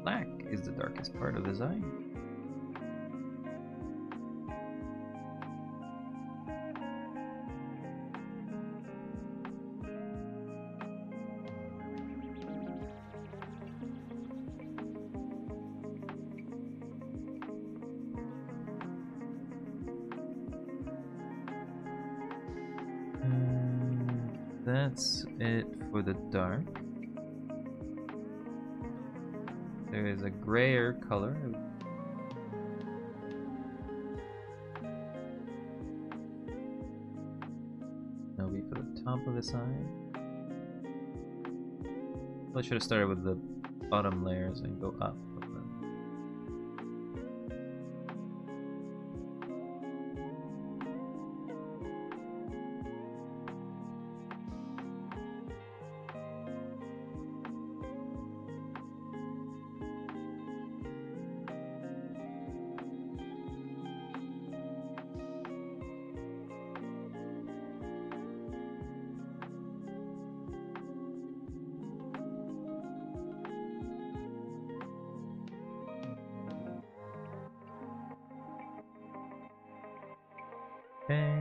Black is the darkest. this part of his eye. That's it for the dark. There is a grayer color. That'll be for the top of this eye. I should have started with the bottom layers and go up. Okay.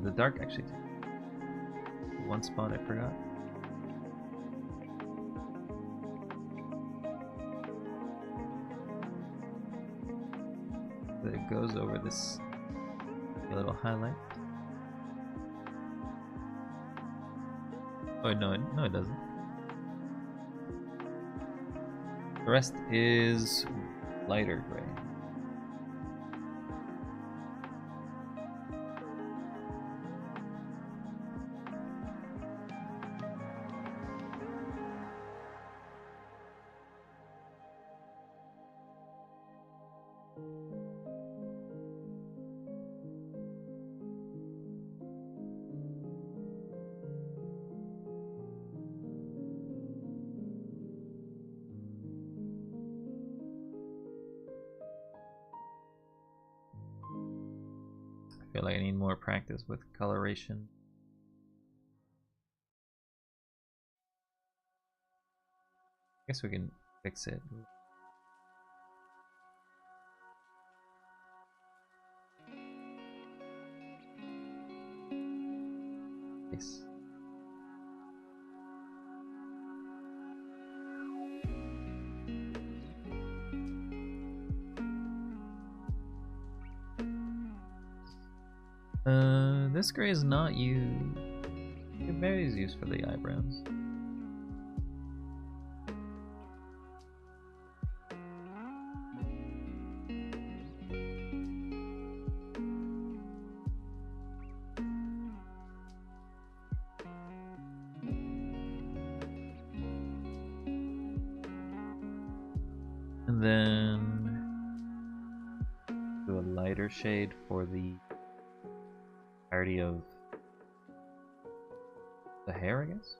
The dark actually. One spot I forgot. That it goes over this little highlight. Oh no, it doesn't. The rest is lighter gray. I feel like I need more practice with coloration. I guess we can fix it. Yes. This gray is not used. It berry is used for the eyebrows. And then do a lighter shade for the entirety of the hair, I guess.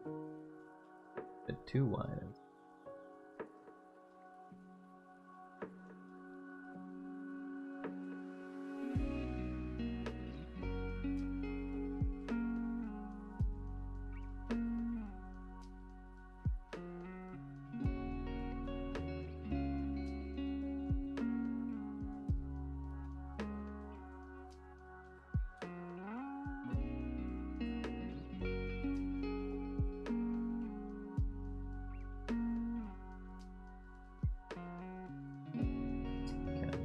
A bit too wide.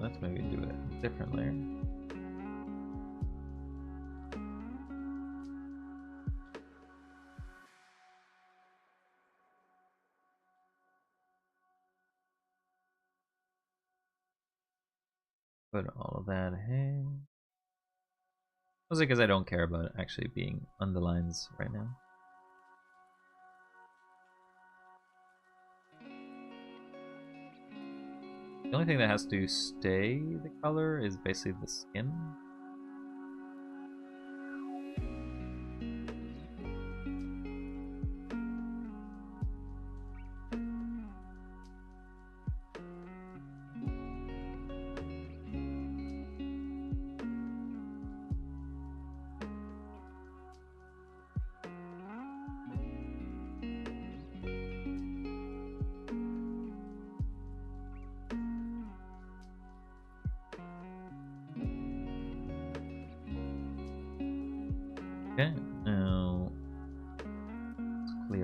Let's maybe do a different layer. Put all of that in. Mostly because I don't care about actually being on the lines right now. The only thing that has to stay the color is basically the skin.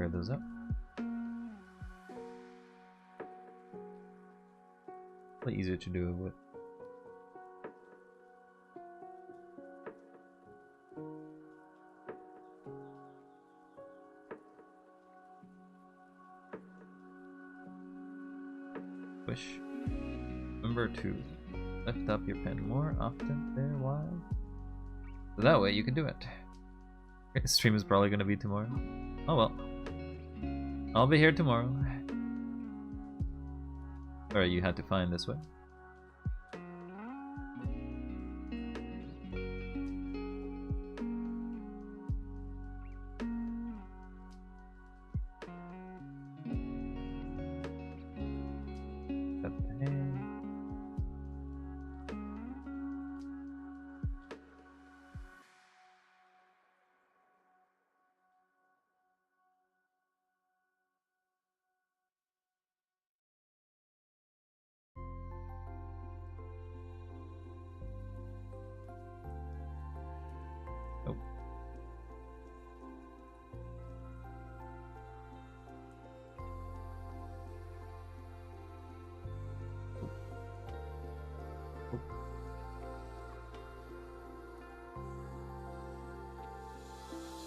clear those up. Probably easier to do it with. Wish. Remember to lift up your pen more often there while. So that way you can do it. This stream is probably gonna be tomorrow. Oh well. I'll be here tomorrow. Sorry, you had to find this way.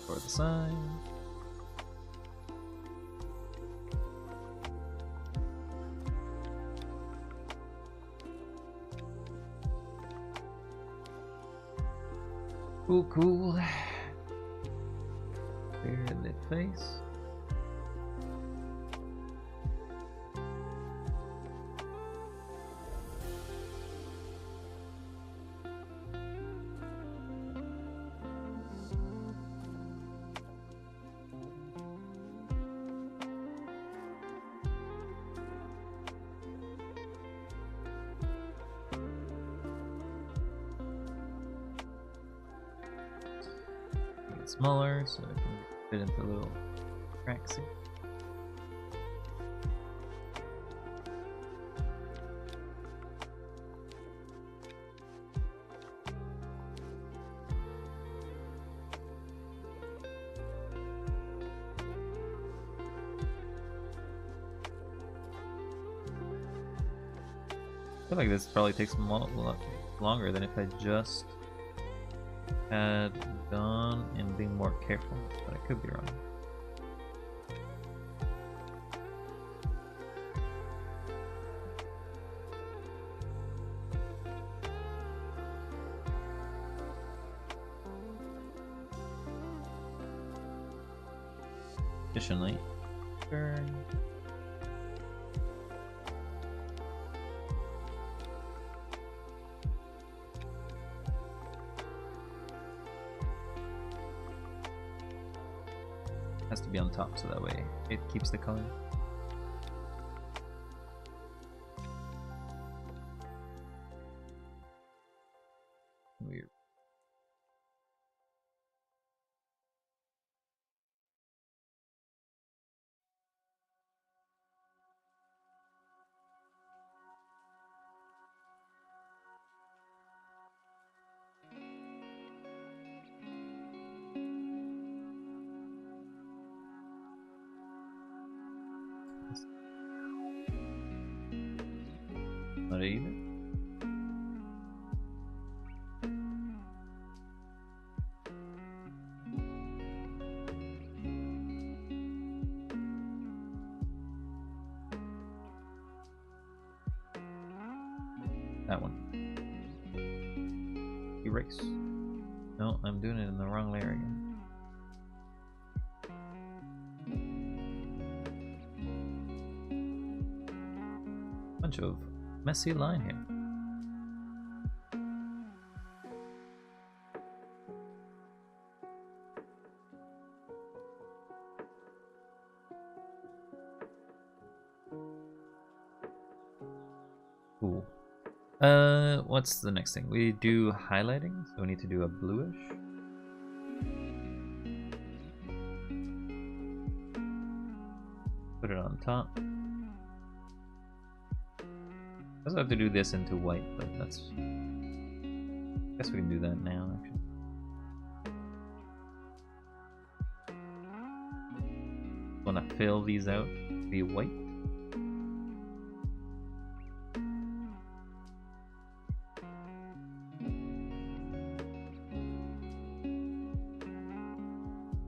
For the sign. Cool, cool. Clear the face. Smaller so it can fit into little cracks here. I feel like this probably takes a lot longer than if I just had gone and being more careful, but I could be wrong. Additionally, turn. Has to be on top so that way it keeps the color. Weird. Not either. That one. Erase. No, I'm doing it in the wrong layer again. Bunch of messy line here. Cool. What's the next thing? We do highlighting, so we need to do a bluish. Put it on top. I also have to do this into white, but that's... I guess we can do that now, actually. Well, fill these out to be white.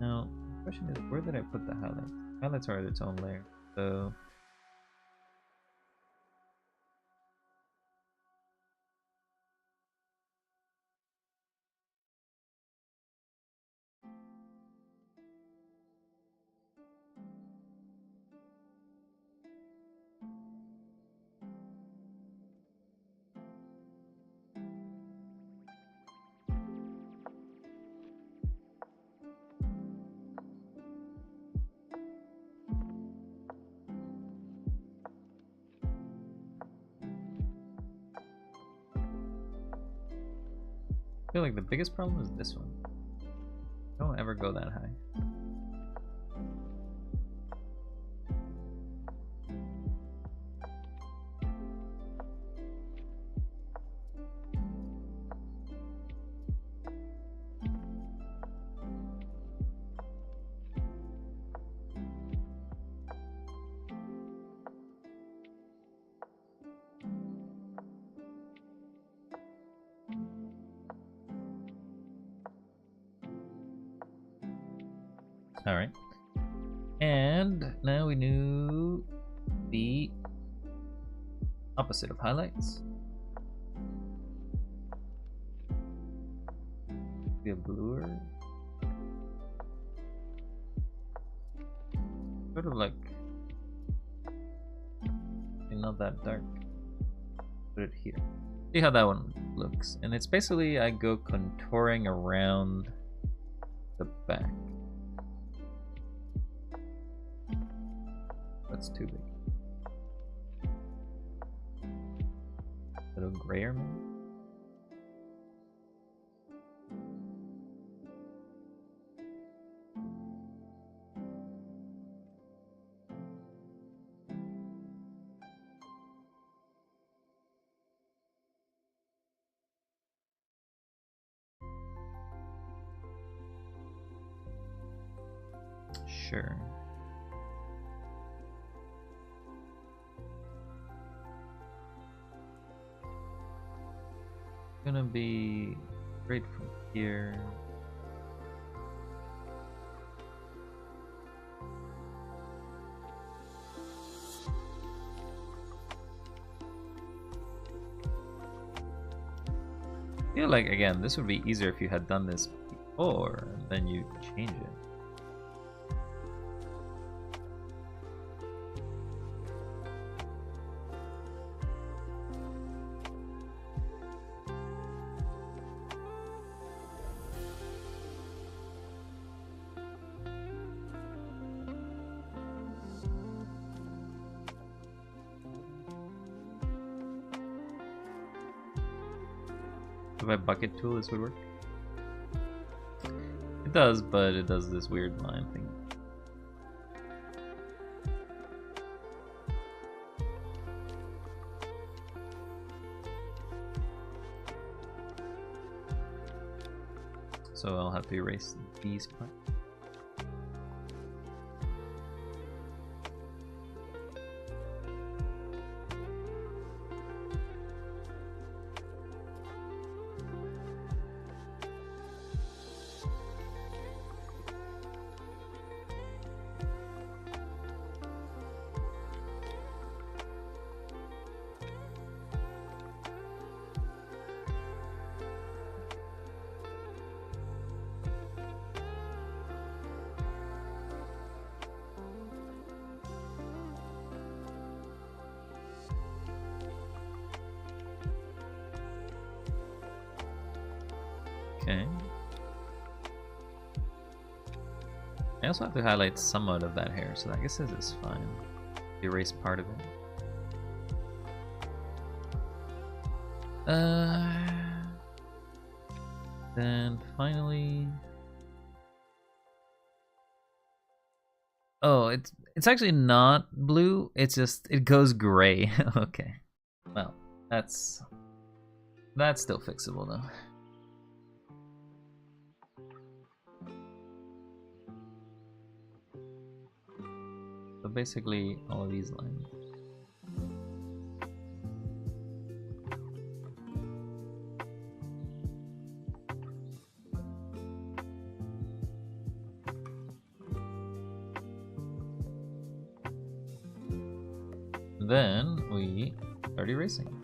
Now, the question is, where did I put the highlights? Highlights are its own layer, so I feel like the biggest problem is this one. Don't ever go that high. Alright. And now we knew the opposite of highlights. Be a bluer. Sort of like not that dark. Put it here. See how that one looks. And it's basically I go contouring around the back. That's too big. A little grayer, maybe? Sure. Gonna be straight from here. I feel like, again, this would be easier if you had done this before, and then you change it. If I bucket tool, this would work. It does, but it does this weird line thing. So I'll have to erase these parts. Okay. I also have to highlight somewhat of that hair, so I guess this is fine. Erase part of it. Then finally, oh, it's actually not blue. It's just it goes gray. Okay, well, that's still fixable though. So basically all of these lines. Then we start erasing.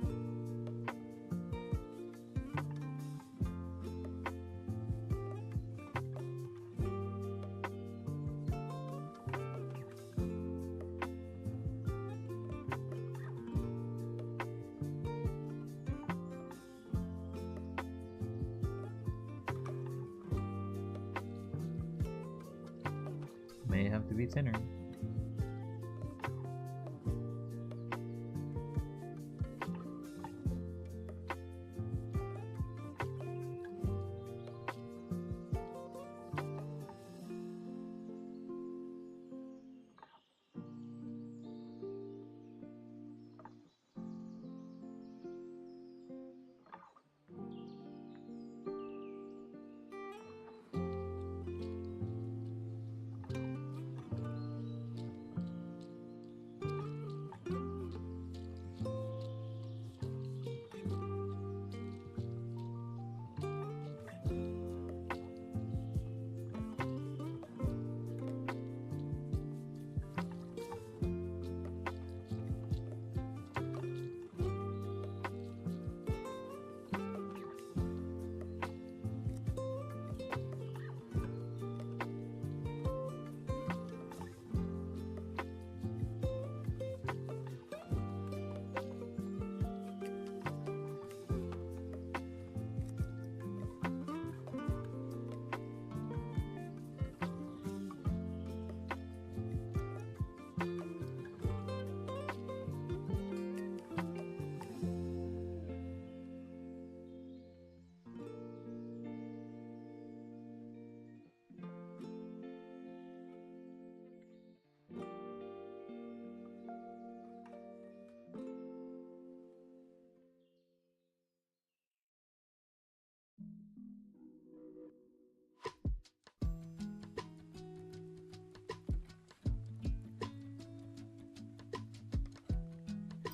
May have to be thinner.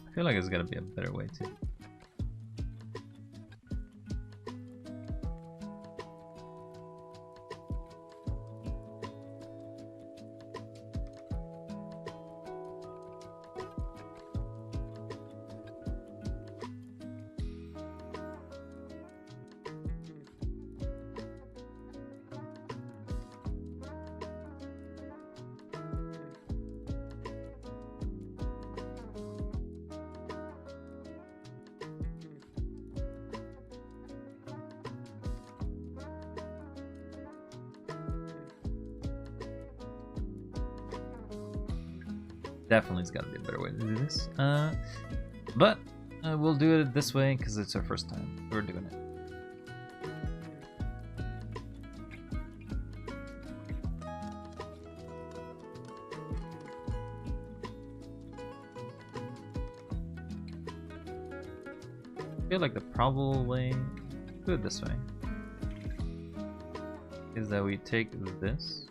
I feel like there's gotta be a better way too. Definitely, has got to be a better way to do this. But we'll do it this way because it's our first time. We're doing it. I feel like the probable way, do it this way, is that we take this.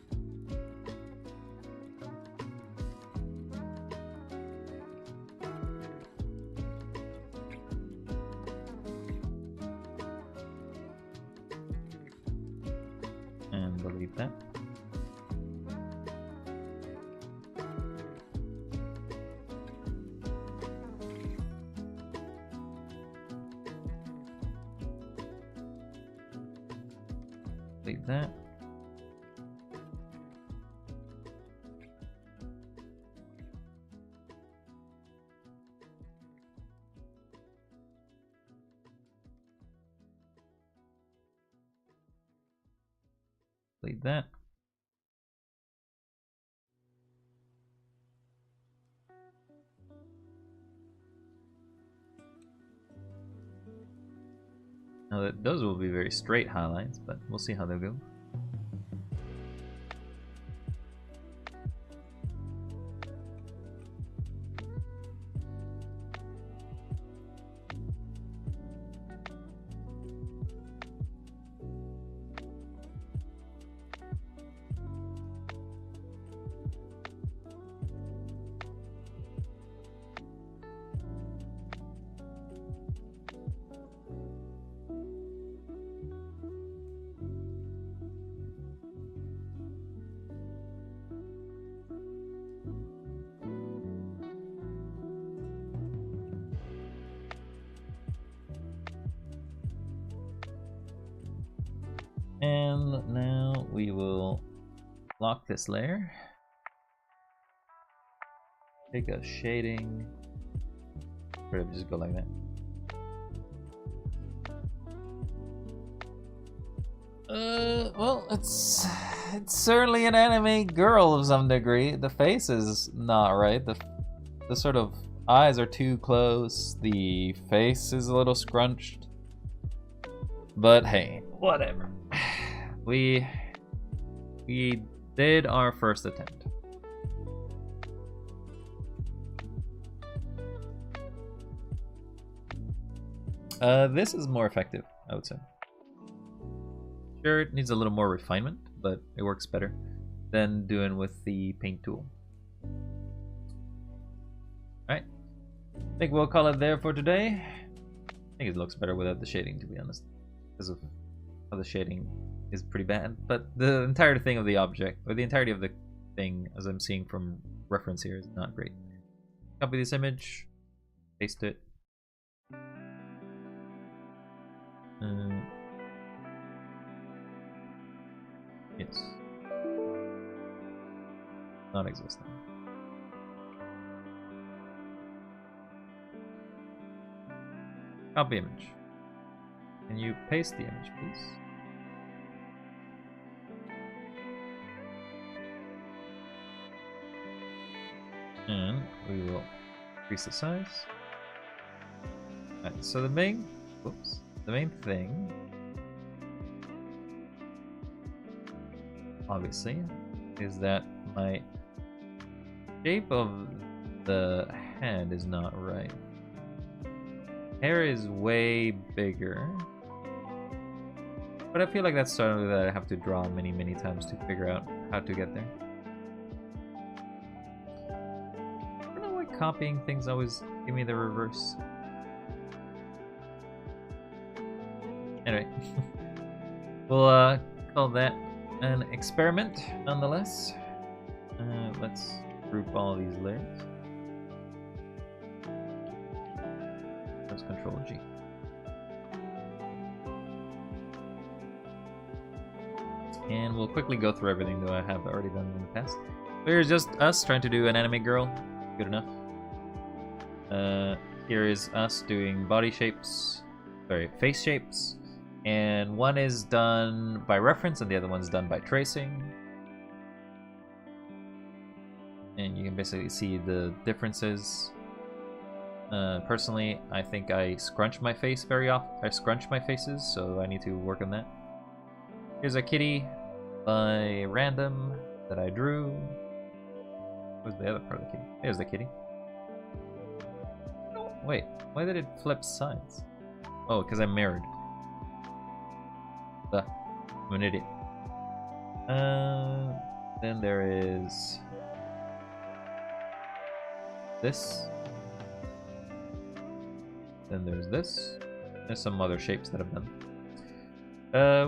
Delete that. Delete that. Delete that. Now those will be very straight highlights, but we'll see how they'll go. And now we will lock this layer. Take a shading. Or just go like that. Well, it's certainly an anime girl of some degree. The face is not right. The sort of eyes are too close. The face is a little scrunched. But hey, whatever. We did our first attempt. This is more effective, I would say. Sure, it needs a little more refinement, but it works better than doing with the paint tool. Alright, I think we'll call it there for today. I think it looks better without the shading, to be honest, because of how the shading is pretty bad. But the entire thing of the object, or the entirety of the thing, as I'm seeing from reference here, is not great. Copy this image, paste it. Yes. Not existing. Copy image. Can you paste the image, please? And we will increase the size. Alright, so the main thing, obviously, is that my shape of the head is not right. Hair is way bigger, but I feel like that's something that I have to draw many times to figure out how to get there. I don't know why copying things always give me the reverse. Anyway, we'll call that an experiment nonetheless. Let's group all these layers. Press Control G. And we'll quickly go through everything that I have already done in the past. Here's just us trying to do an anime girl. Good enough. Here is us doing body shapes. Sorry, face shapes. And one is done by reference and the other one's done by tracing. And you can basically see the differences. Personally, I think I scrunch my face very often. I scrunch my faces, so I need to work on that. Here's a kitty by random that I drew. Where's the other part of the kitty? There's the kitty. Oh, wait, why did it flip sides? Oh, because I mirrored. I'm an idiot. Then there is this. Then there's this. There's some other shapes that I've done.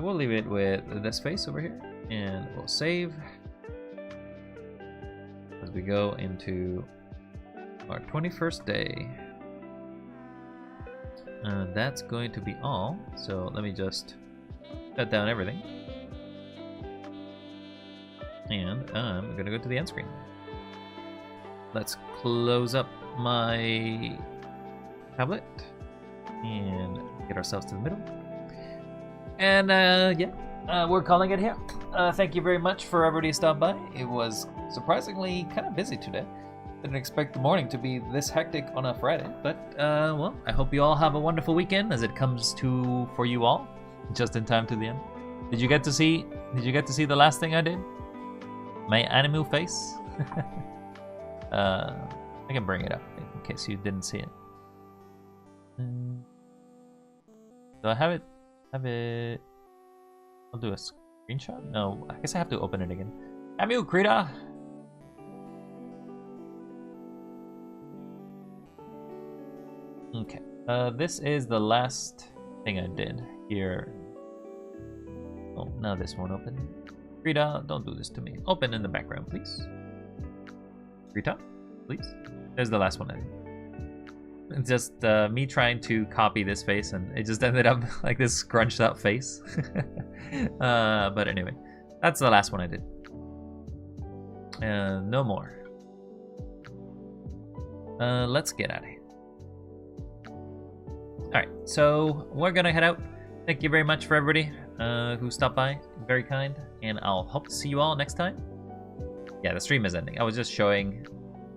We'll leave it with this face over here, and we'll save as we go into our 21st day. That's going to be all. So let me just shut down everything. And I'm gonna go to the end screen. Let's close up my tablet and get ourselves to the middle. And yeah, we're calling it here. Thank you very much for everybody who stopped by. It was surprisingly kind of busy today. Didn't expect the morning to be this hectic on a Friday, but well, I hope you all have a wonderful weekend as it comes to for you all, just in time to the end. Did you get to see the last thing I did? My animal face. I can bring it up in case you didn't see it. Do I have it? I'll do a screenshot. No, I guess I have to open it again. Amiu Krita. Okay. This is the last thing I did here. Oh, now this won't open. Rita, don't do this to me. Open in the background, please. Rita, please. There's the last one I did. It's just me trying to copy this face, and it just ended up like this scrunched up face. But anyway, that's the last one I did. No more. Let's get out of here. Alright, so we're gonna head out. Thank you very much for everybody who stopped by. Very kind. And I'll hope to see you all next time. Yeah, the stream is ending. I was showing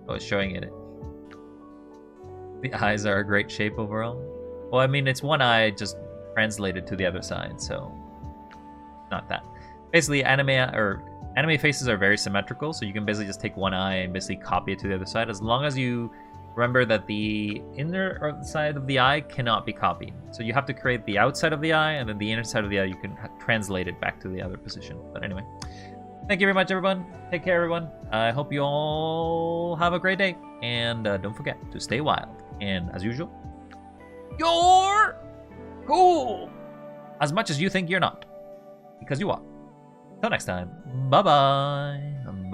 it. The eyes are a great shape overall. Well, I mean, it's one eye just translated to the other side, so not that. Basically, anime faces are very symmetrical, so you can basically just take one eye and basically copy it to the other side, as long as you remember that the inner side of the eye cannot be copied. So you have to create the outside of the eye, and then the inner side of the eye you can translate it back to the other position. But anyway, thank you very much, everyone. Take care, everyone. I hope you all have a great day, and don't forget to stay wild. And as usual, you're cool as much as you think you're not, because you are. Till next time, bye-bye. Bye.